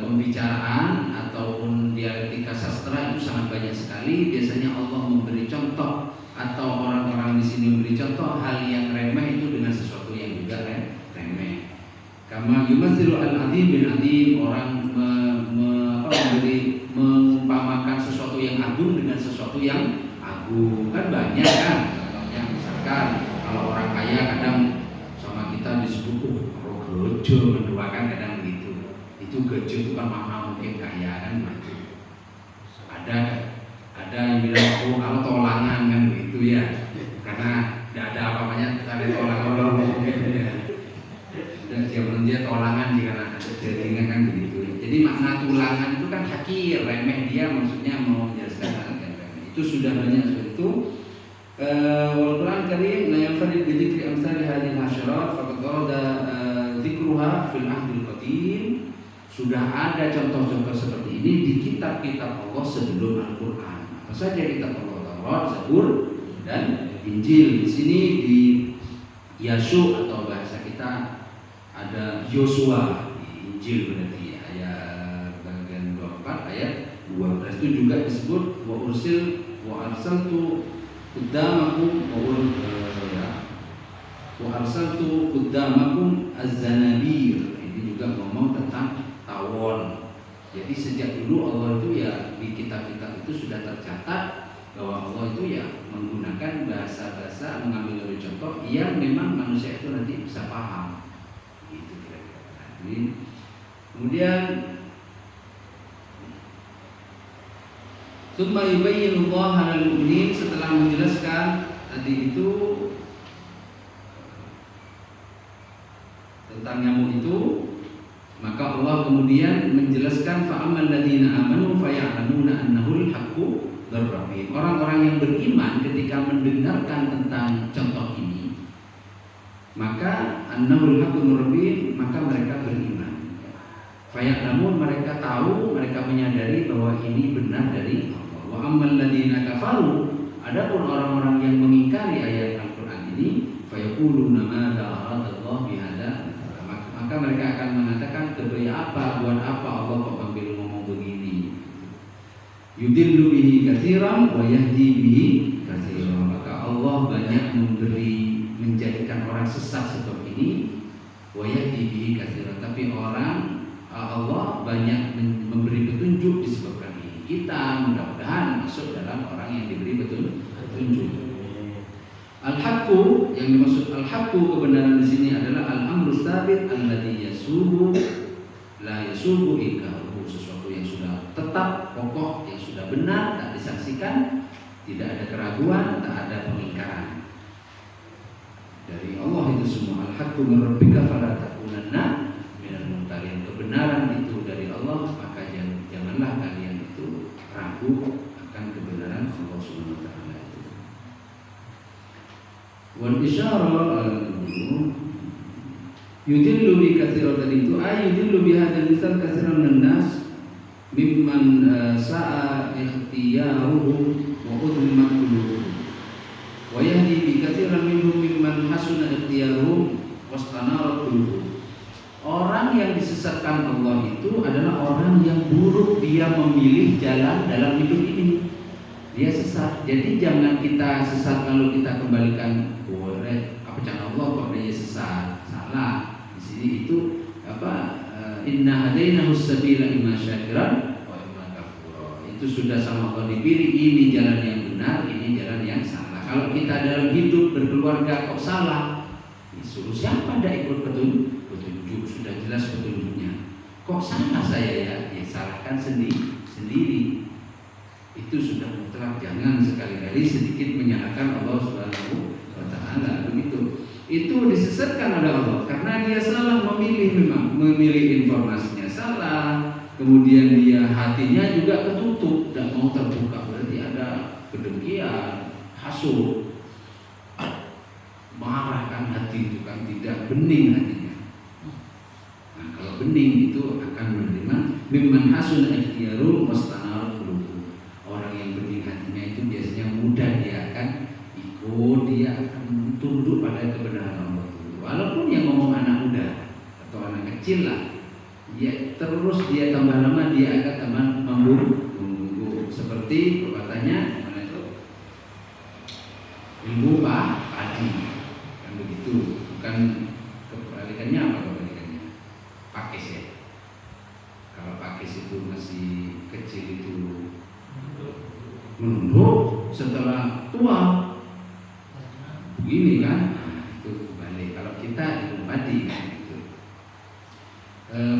pembicaraan ataupun dialektika sastra, itu sangat banyak sekali. Biasanya Allah memberi contoh atau orang-orang di sini memberi contoh hal yang remeh itu dengan sesuatu yang juga remeh. Kama yumassilu al-azim bil azim, orang mengumpamakan sesuatu yang agung dengan sesuatu yang agung. Kan banyak kan contohnya, misalkan kalau orang kaya kadang sama kita disebut rogojo, menduakan kadang begitu. Itu gejo itu kan makna mungkin kaya kan begitu. Ada yang bilang kalau tolangan kan begitu ya, karena tidak ada apa-apanya, ada tolangan ya. Dan dia tolangan jika jadinya kan begitu. Jadi makna tulangan itu kan hakir, remeh, dia maksudnya mau menjelaskan hal yang remeh. Itu sudah banyak seperti itu. Wal Quran Karim la yanfarid bi dzikri amsal hadhihi al-asharat faqad warada dzikruha fil ahdil qadim. Sudah ada contoh-contoh seperti ini di kitab-kitab Allah sebelum Al-Quran. Apa saja kitab Allah? Taurat, Zabur, dan Injil. Di sini di Yashu atau bahasa kita ada Yosua, di Injil berarti ayat bagian 24 ayat 12 itu juga disebut wa arsaltu qaddamakum az-zanabir. Ini juga ngomong tentang tawon. Jadi sejak dulu Allah itu ya di kitab-kitab itu sudah tercatat bahwa Allah itu ya menggunakan bahasa-bahasa, mengambil dari contoh yang memang manusia itu nanti bisa paham. Gitu kira-kira. Kemudian tsumma yubayyinu Allah lil mu'minin, setelah menjelaskan tadi itu tentang nyamuk itu, maka Allah kemudian menjelaskan fa'amal ladzina amanu faya'lamuna annahul haqqu mir rabbihim. Orang-orang yang beriman ketika mendengarkan tentang contoh ini, maka annahul haqqu mir rabbihim, maka mereka beriman. Faya'lamun, mereka tahu, mereka menyadari bahwa ini benar dari Allah. Wa ammal ladzina kafaru, adapun orang-orang yang mengingkari ayat Al-Qur'an ini, fayaquluna madza aradallahu bihadza, maka mereka akan mengatakan kebaya apa, buat apa Allah kok ambil ngomong begini. Yudillu bihi katsiran wa yahdi bihi katsiran, maka Allah banyak menjadikan orang sesat seperti ini, wa yahdi bihi katsiran, tapi Allah banyak memberi petunjuk disebabkan ini. Kita mudah-mudahan masuk dalam orang yang diberi petunjuk. Al-haqqu, yang dimaksud al-haqqu kebenaran di sini adalah al-amru tsabit alladzi yasubu la yasubu inkaruhu, sesuatu yang sudah tetap, pokok, yang sudah benar, tak disaksikan, tidak ada keraguan, tak ada pengingkaran. Dari Allah itu semua. Al-haqqu min rabbika fala takunanna minal mumtarin, kebenaran itu dari Allah, maka janganlah kalian itu ragu akan kebenaran Allah Subhanahu wa taala. Wal isyarah yudillu bi katsiran, tadi itu yudillu bi hadzal lisan katsiran minan nas mimman sa'a ikhtiyaruhu wa udlimat qulubuhum wa yahdi bi katsiran minhum mimman hasuna ikhtiyaruhum wastanarat qulubuhum. Orang yang disesatkan Allah itu adalah orang yang buruk dia memilih jalan dalam hidup ini. Dia sesat. Jadi jangan kita sesat lalu kita kembalikan apa cara Allah kok dia sesat, salah. Di sini itu inna hadainahu sabila imma syakiran wa imma kafura. Itu sudah sama Allah dipilih, ini jalan yang benar, ini jalan yang salah. Kalau kita dalam hidup berkeluarga kok salah, disuruh siapa ndak ikut petunjuk, sudah jelas petunjuknya. Kok salah saya ya? Ya salahkan sendiri. Itu sudah mutlak, jangan sekali-kali sedikit menyalahkan Allah Subhanahu wa taala. Begitu. Itu disesatkan oleh Allah karena dia salah memilih informasinya salah, kemudian dia hatinya juga ketutup, tidak mau terbuka, berarti ada kedengkian, hasud, marahkan hati itu kan, tidak bening hatinya. Nah, kalau bening itu akan menerima mimman hasun ikhtiyaru wastanar qulubuh. Orang yang bening hatinya itu biasanya mudah, dia akan ikut, dia akan tunduk pada kebenaran Allah. Walaupun yang ngomong anak muda atau anak kecil lah, dia terus dia tambah lama dia akan tambah memburu. Seperti perkataannya mana itu? Ilmu padi, kan begitu. Bukan kebalikannya, apa kebalikannya? Pakis ya. Kalau pakis itu masih kecil itu menunduk, setelah tua begini kan, itu balik. Kalau kita ilmu padi kan gitu.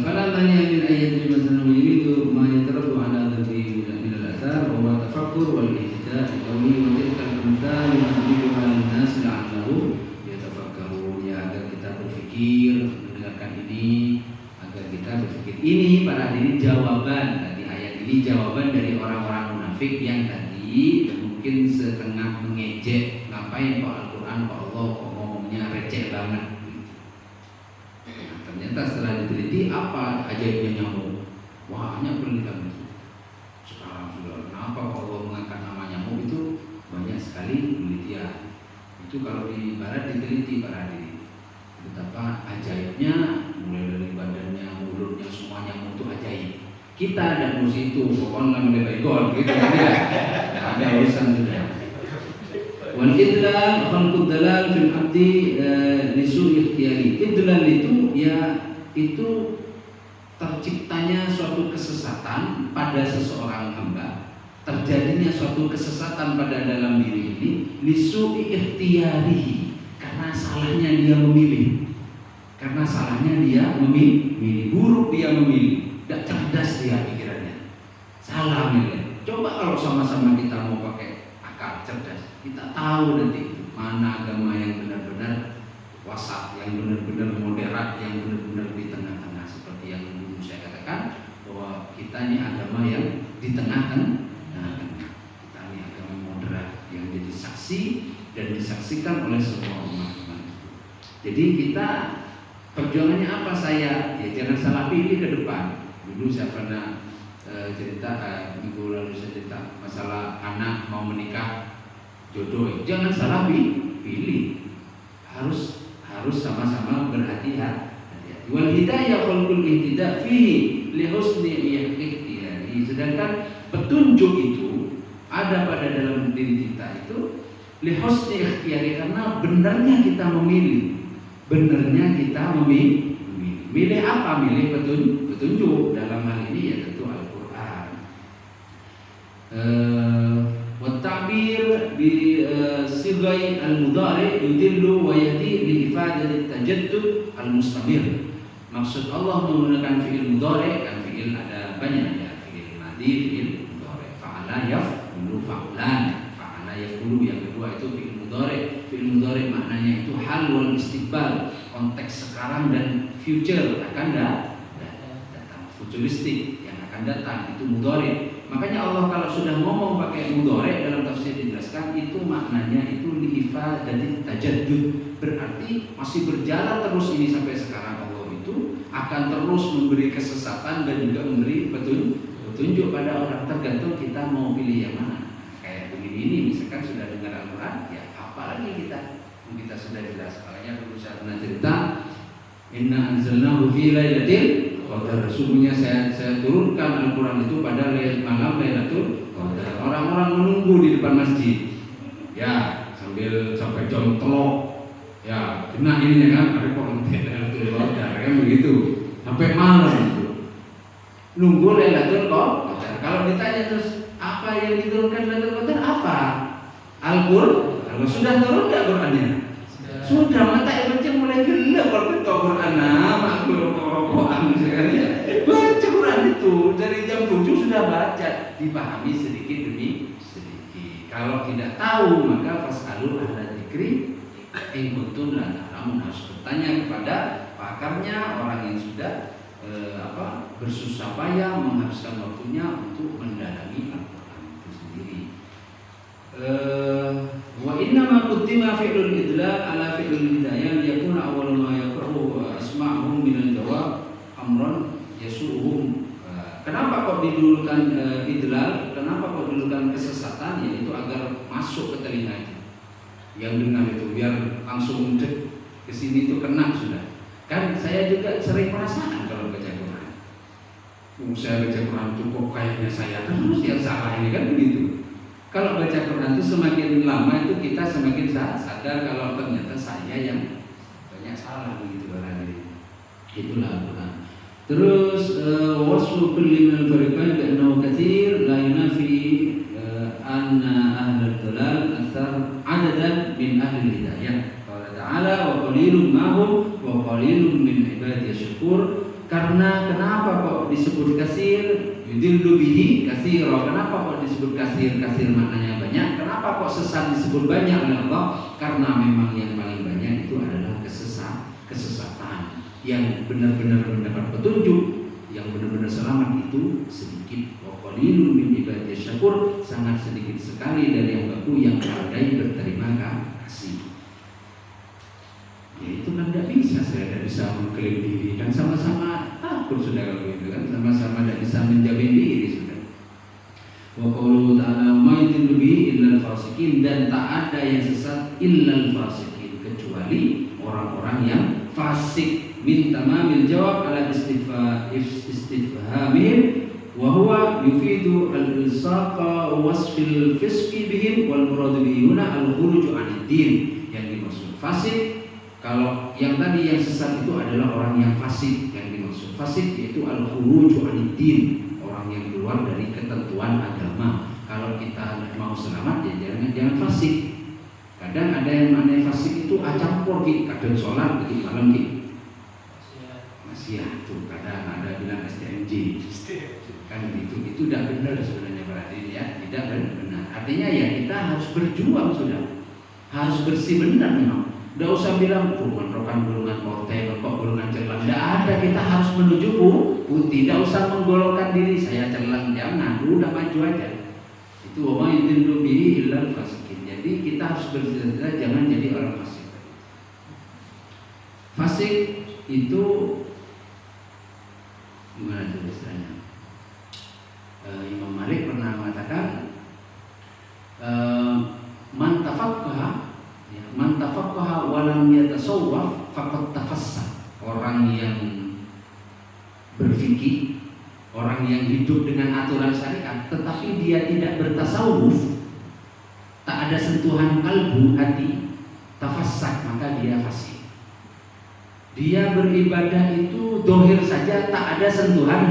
Fala tanya min ayat masalah itu ma yataradu ala dzati min al-athar wa ma tafakkur wal ihtida qawmi wa tilka al-amthal yadribuha lin-nas la'allahum yatafakkarun, ya agar kita berpikir mendengarkan ini, agar kita berpikir. Ini para hadirin jawaban tadi ayat ini, jawaban dari orang-orang munafik yang tadi mungkin setengah mengejek, ngapain kok Al-Quran kok Allah kok ngomongnya receh banget. Nah, ternyata setelah diteliti apa ajaibnya nyamuk. Wah, hanya penelitian itu. Sekarang sudah kenapa kok Allah mengangkat nama nyamuk itu banyak sekali penelitian. Itu kalau di barat diteliti para hadirin. Betapa ajaibnya, mulai dari badannya, mulutnya, semua nyamuk itu ajaib. Kita ada ngurus itu, pokoknya mulai baikon gitu ya. Ada urusan sudah. Wal idlal khalqud dalal fil abdi lisu ikhtiyari. Idlal itu ya itu terciptanya suatu kesesatan pada seseorang hamba, terjadinya suatu kesesatan pada dalam diri ini lisu ikhtiyari, karena salahnya dia memilih. Karena salahnya dia memilih, buruk dia memilih, tidak cerdas dia pikirannya, salah milih. Coba kalau sama-sama kita mau pakai akal cerdas, kita tahu nanti mana agama yang benar-benar wasat, yang benar-benar moderat, yang benar-benar di tengah-tengah. Seperti yang dulu saya katakan bahwa kita ini agama yang di tengah-tengah. Kita ini agama moderat yang jadi saksi dan disaksikan oleh semua umat. Jadi kita perjuangannya apa saya? Ya jangan salah pilih ke depan. Dulu saya pernah cerita, minggu lalu saya cerita masalah anak mau menikah jodoh. Jangan salah pilih. Harus sama-sama berhati-hati. Wal hidayah khalqul ihtidah fihi li husni ikhtiyari. Sedangkan petunjuk itu ada pada dalam diri kita itu li husni ikhtiyari, karena benarnya kita memilih. Benernya kita memilih. Milih apa? Milih petunjuk. Dalam hal ini ya tentu Al-Quran. Wa ta'bir bi sigai al-mudhari yudillu wa yahdi li ifadati tajaddud al-mustamir. Maksud Allah menggunakan fi'il mudhari, kan fi'il ada banyak ya, fi'il madhi, fi'il mudhari. Fa'ala yaf'ulu fa'lan. Fa'ala yaf'ulu yang kedua itu fi'il mudhari. Fi'il mudhari maknanya itu hal wal istiqbal, konteks sekarang dan future akan datang, futuristik yang akan datang, itu mudhari. Makanya Allah kalau sudah ngomong pakai mudhari dalam tafsir dijelaskan itu maknanya itu liifa dan tajaddud, berarti masih berjalan terus ini sampai sekarang. Allah itu akan terus memberi kesesatan dan juga memberi petunjuk pada orang, tergantung kita mau pilih yang mana. Kayak begini ini misalkan sudah dengar Al-Quran, ya apalagi kita sudah jelas. Makanya dulu saya pernah cerita, inna anzalnahu fi lailatul qadar. Sesungguhnya saya turunkan Al-Quran itu pada malam Lailatul Qadar. Orang-orang menunggu di depan masjid, ya sampai jam telok, ya kena ini kan, ada kok Lailatul Qadar kan begitu, sampai malam itu nunggu Lailatul Qadar. Kalau ditanya terus apa yang diturunkan Lailatul Qadar, apa? Al-Quran. Kalau sudah turun enggak Qurannya? Sudah, mata yang baca mulai gelap kalau kita Quran. Maklum rokokan sekali ya. Baca Quran itu dari jam 7 sudah baca, dipahami sedikit demi sedikit. Kalau tidak tahu maka fasalu ahla dzikri in kuntum la ta'lamun, harus bertanya kepada pakarnya, orang yang sudah bersusah payah menghabiskan waktunya untuk mendalami Al-Quran itu sendiri. Wa inna ma quttima fi'lul idlal ala fi'lul hidayah yakuna awwal ma yaqra'u asma'uhum min al-jawab amran yasu'uhum. Kenapa kok didulukan idlal? Kenapa kok didulukan kesesatan? Yaitu agar masuk ke telinga itu, yang dengar itu biar langsung ke sini itu kena sudah. Kan saya juga sering perasaan kalau baca Quran. Saya baca Quran itu kok kayaknya saya terus yang salah ini, kan begitu. Kalau baca Quran itu semakin lama itu kita semakin sadar kalau ternyata saya yang banyak salah begitu barangkali. Itulah Al-Quran. Terus wasfu kulli min al-fariqain bi'annahu katsir la yunafi anna ahlul dalal aktsar adadan min ahli hidayah. Qala ta'ala wa qalilun mahum wa qalilun min ibadiy syakur. Karena kenapa kok disebut kasir? Yudillu bihi katsira. Kenapa kok disebut kasir? Kasir maknanya banyak. Kenapa kok sesat disebut banyak oleh Allah? Karena memang yang paling banyak itu adalah kesesatan. Yang benar-benar mendapat petunjuk, yang benar-benar selamat itu sedikit. Wa qalilun min ibadiy syakur, sangat sedikit sekali dari yang baku yang pandai berterima kasih. Ya itu kan tidak bisa, saya tidak bisa mengklaim diri, dan sama-sama takut sudah kalau itu kan, sama-sama tidak bisa menjamin diri sudah. Wa qauluhu ta'ala ma yudillu bihi illal fasiqin, dan tak ada yang sesat illal fasiqin, kecuali orang-orang yang fasik. Min tamamil jawab ala istifhamihim wa huwa yufidu al-ilsaqa wasfil fisqi bihim wal muradu bihi huna al-khuruju 'anid din. Yang dimaksud fasik, kalau yang tadi yang sesat itu adalah orang yang fasik. Yang dimaksud fasik yaitu al-khuruju 'anid din, orang yang keluar dari ketentuan agama. Kalau kita mau selamat ya jangan fasik. Kadang ada yang maknanya fasik itu campur, kadang sholat, malam tausiah tuh, kadang ada bilang STMJ kan itu tidak benar sebenarnya berarti ya, tidak benar. Artinya ya kita harus berjuang sudah, harus bersih benar memang. Tidak usah bilang golongan porter, kok golongan celang. Tidak ada, kita harus menuju putih. Tidak usah menggolongkan diri saya celang, jangan. Udah maju aja. Itu wa yudillu bihi illal fasikin. Jadi kita harus bersih, jangan jadi orang fasik. Fasik itu gimana tuh istilahnya? Imam Malik pernah mengatakan man tafaqqaha wa lam yatasawwaf faqad tafassah. Orang yang berfikih, orang yang hidup dengan aturan syariat tetapi dia tidak bertasawuf, tak ada sentuhan kalbu hati, tafassak, maka dia fasik. Dia beribadah itu dohir saja, tak ada sentuhan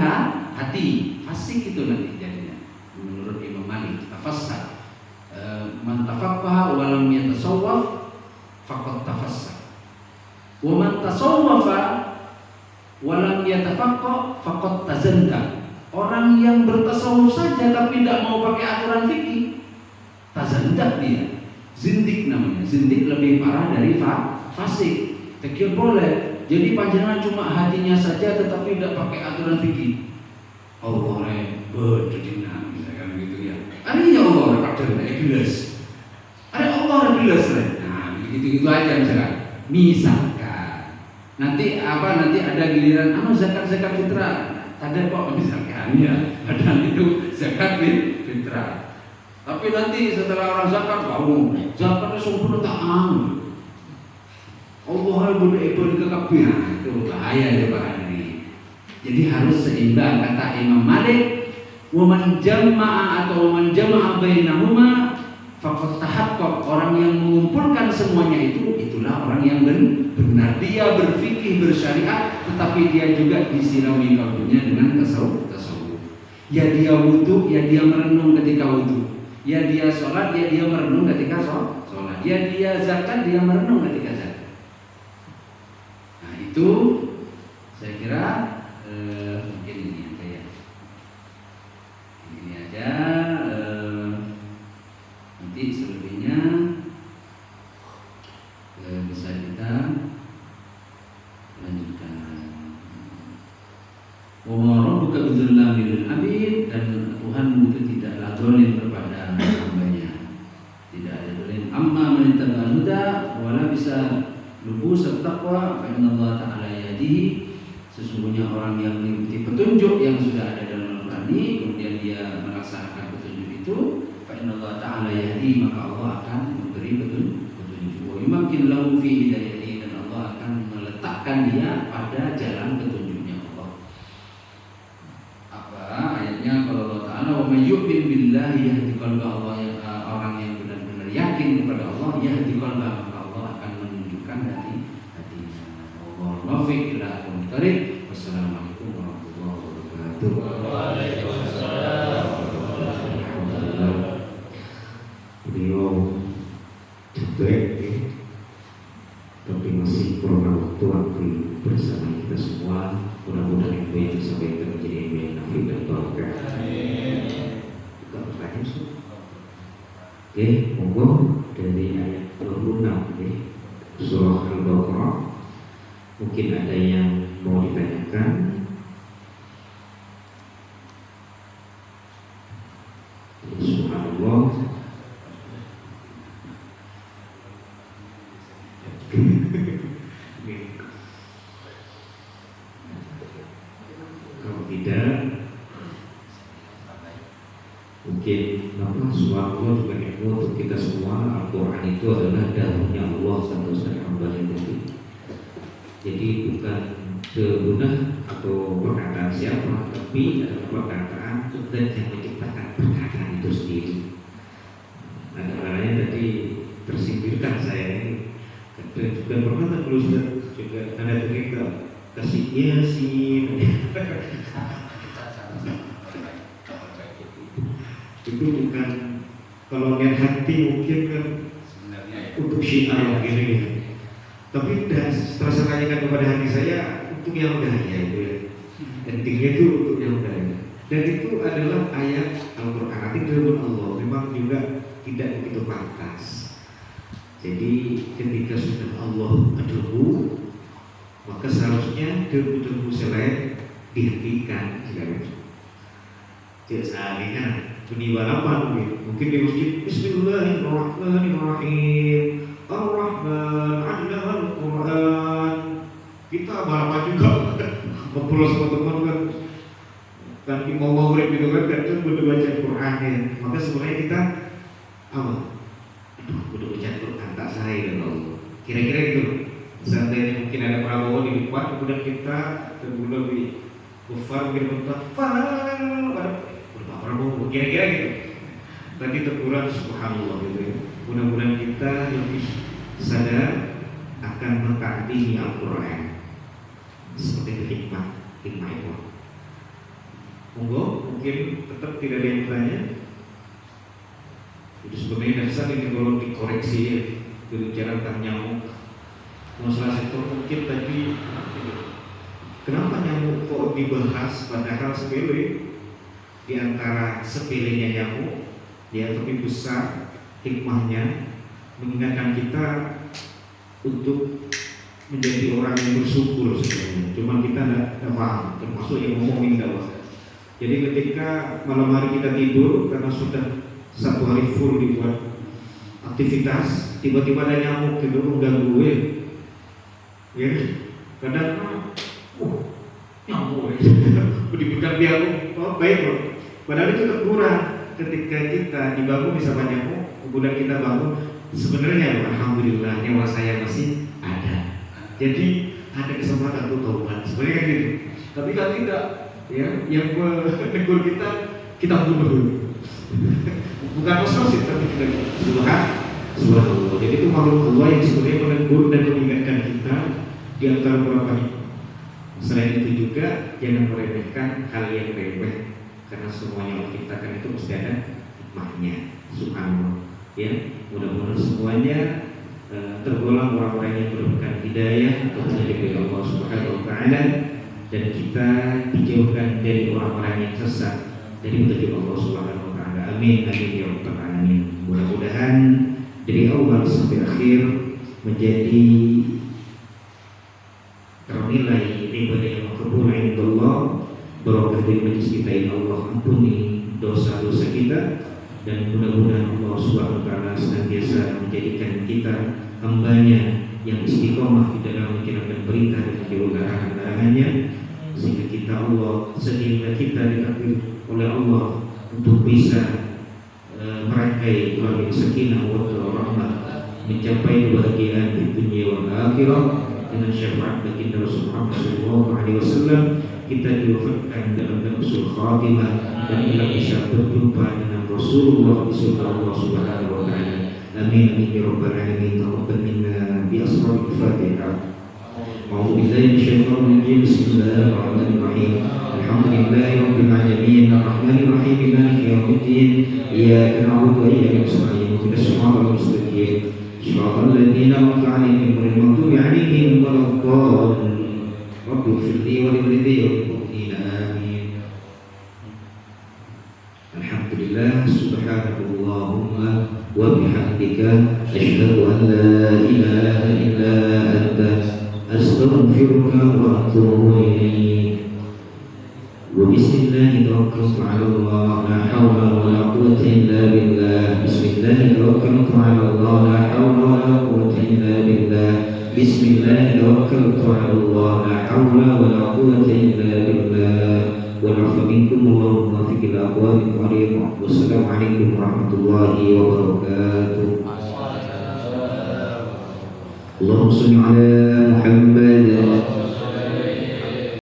hati, fasik itu nanti jadinya menurut Imam Malik. Tafassak, man tafaqqaha wa lam yatasawwaf faqad tafassak, wa man tasawwafa wa lam yatafaqqa faqad tazandaq. Orang yang bertasawuf saja tapi tidak mau pakai aturan fikih, tazandaq dia, zindik namanya. Zindik lebih parah dari fasik. Tekir boleh, jadi panjangan cuma hatinya saja tetapi tidak pakai aturan fikih. Allah berdina misalkan begitu ya. Artinya Allah kadang ikhlas. Ada Allah ikhlas. Nah, gitu-gitu aja misalkan. Nanti ada giliran zakat fitrah. Ada kok misalkan ya, padahal itu zakat fitrah. Tapi nanti setelah orang zakat zakatnya sempurna tak Allah benar-benar kekabian, itu bahaya ya Pak Andri. Jadi harus seimbang, kata Imam Malik, wa man jama'a bainahuma faqad tahaqqaq. Orang yang mengumpulkan semuanya itulah orang yang benar. Dia berfikih bersyariat tetapi dia juga disirami kalbunya dengan tasawuf. Ya dia wudu, ya dia merenung ketika wudu. Ya dia sholat, ya dia merenung ketika sholat. Ya dia zakat, dia merenung ketika zakat. Nah itu saya kira mungkin ini aja. Nanti selebihnya bisa kita lanjutkan. Wa rabbuka bidzallamil lil abid, dan Tuhanmu itu tidaklah zalim kepada hambanya. Tidak ada zalim. Amma man ittaba'a huda wala bisa lubus taqwa fa innallaha ta'ala yahdi. Sesungguhnya orang yang mengikuti petunjuk yang sudah ada dalam Al-Qur'an ini, kemudian dia melaksanakan petunjuk itu, fa innallaha ta'ala yahdi, maka Allah akan memberi petunjuk. Wa yumakkin lahu fi hidayatihi, dan Allah akan meletakkan dia pada jalan petunjuknya Allah. Apa ayatnya? Kalau Allah Ta'ala wa may yu'min billahi yahdi qalba, Allah yang orang yang benar-benar yakin kepada Allah, yahdi qalba, maka Allah akan menunjukkan hatinya. Muwaffiq ila aqwamit thariq. Wassalamualaikum warahmatullahi wabarakatuh. Waalaikumsalam. Beliau jelek tapi masih kurang waktu bersama kita semua. Mudah-mudahan apa yang disampaikan menjadi ilmu yang nafi dan barokah. Kita bertanya Oke, monggo dari ayat 26 surah Al-Baqarah. Mungkin ada yang mau ditanyakan. Subhanallah. Kalau tidak, mungkin suara juga ilmu untuk kita semua. Al-Quran itu adalah dalamnya Allah satu-satunya hambanya tadi. Jadi bukan segunah atau perkataan siapa, tapi adalah perkataan dan yang menciptakan perkataan itu sendiri. Ada kalanya tadi tersingkirkan saya ini. Dan juga perkataan Ustaz juga ada terkait kasih yasin. Itu bukan, kalau lihat hati mungkin kan untuk syiar gini. Tapi setelah saya tanyakan kepada hati saya, untuk yang daya itu ya. Endingnya itu untuk yang daya. Dan itu adalah ayat Al-Quran. Nanti firman Allah memang juga tidak begitu pantas. Jadi ketika sudah Allah debu, maka seharusnya debu-debu selain dihentikan. Tidak seharusnya bunyi balapan mungkin di masjid Bismillahirrahmanirrahim Ar-Rahman Allama Al-Quran, kita balapan juga ngobrol sama teman kan mau maghrib gitu kan itu udah baca Quran ya. Maka sebenarnya kita apa? Udah baca Quran tak sahih dan Allah. Kira-kira gitu. Seandainya mungkin ada Prabowo di depan, kemudian kita kemudian di kufar mungkin Prabowo, kira-kira gitu. Tadi terkurang subhanallah gitu ya. Mudah-mudahan kita lebih sadar akan mentaati Al-Quran seperti hikmah itu. Monggo, mungkin tetap tidak ada yang bertanya. Itu sebenarnya dasar ini kalau dikoreksi ya, berbicara tentang nyamuk. Masalah sektor mungkin tadi, kenapa nyamuk kok dibahas padahal sepele? Di antara sepelenya nyamuk, ya tapi besar hikmahnya mengingatkan kita untuk menjadi orang yang bersyukur sebenarnya. Cuma kita tidak paham, termasuk yang ngomongin dakwah. Jadi ketika malam hari kita tidur karena sudah satu hari full dibuat aktivitas, tiba-tiba ada nyamuk tidur mengganggu ya. Kadang nyamuk diberikan dia baik loh. Padahal itu terkurang ketika kita dibangun bisa nyamuk, kemudian kita bangun sebenarnya alhamdulillah nyawa saya masih ada. Jadi ada kesempatan untuk taubat sebenarnya gitu. Tapi kalau tidak ya, yang menegur kita bunuh. Bukan ostrasis tapi kita subhanallah. Jadi itu makhluk Allah yang sebenarnya menegur dan mengingatkan kita di antara beberapa hikmah. Selain itu juga jangan meremehkan hal yang remeh, karena semuanya Allah ciptakan itu mesti ada hikmahnya. Subhanallah. Ya, mudah-mudahan semuanya tergolong orang-orang yang mendapatkan hidayah atau dari Allah Subhanahu wa taala, dan kita dijauhkan dari orang-orang yang sesat dari petunjuk Allah Subhanahu wa taala. Amin amin ya rabbal alamin. Mudah-mudahan dari awal sampai akhir menjadi ternilai ibadah yang makbul indallah, barokah dari majlis kita ya Allah, ampuni dosa-dosa kita, dan mudah-mudahan Allah Subhanahu wa taala senantiasa menjadikan kita hambanya yang istiqomah di dalam menjalankan perintah dan menjauhkan larangan-larangannya, sehingga kita sehingga kita ditakdir oleh Allah untuk bisa merangkai melalui sakinah wa rahmah, mencapai kebahagiaan di dunia wal akhirah dengan syafaat baginda Rasulullah sallallahu alaihi wasallam. Kita diwafatkan dalam husnul khatimah dan kita bisa berjumpa dengan Rasulullah di surga Allah Subhanahu wa taala. Amin amin ya rabbal alamin. Taqabbal minna bi asraril Fatihah. A'udzu billahi minasyaitonir rajim. Bismillahirrahmanirrahim. Alhamdulillahi rabbil alamin. Arrahmanir rahim. Maliki yaumiddin. Iyyaka na'budu wa iyyaka nasta'in. Ihdinas siratal mustaqim. Shiratal ladzina an'amta 'alaihim ghairil maghdubi 'alaihim waladdallin. Rabbi ighfir li wa liwalidayya wal mu'minina amin. Alhamdulillah, subhanakallahumma wa bihamdika asyhadu an la ilaha illa anta astaghfiruka wa atubu ilaik. Wa bismillahi tawakkaltu 'ala Allah, la haula wa la quwwata illa billah. Bismillahi tawakkaltu 'ala Allah, la haula wa la quwwata illa billah. Bismillahi tawakkaltu 'ala Allah, la haula wa la quwwata illa billah. Wa'afu minkum Allahumma fi kulli aqwalin qadir. Wassalamualaikum warahmatullahi wabarakatuh. Allahumma shalli ala Muhammad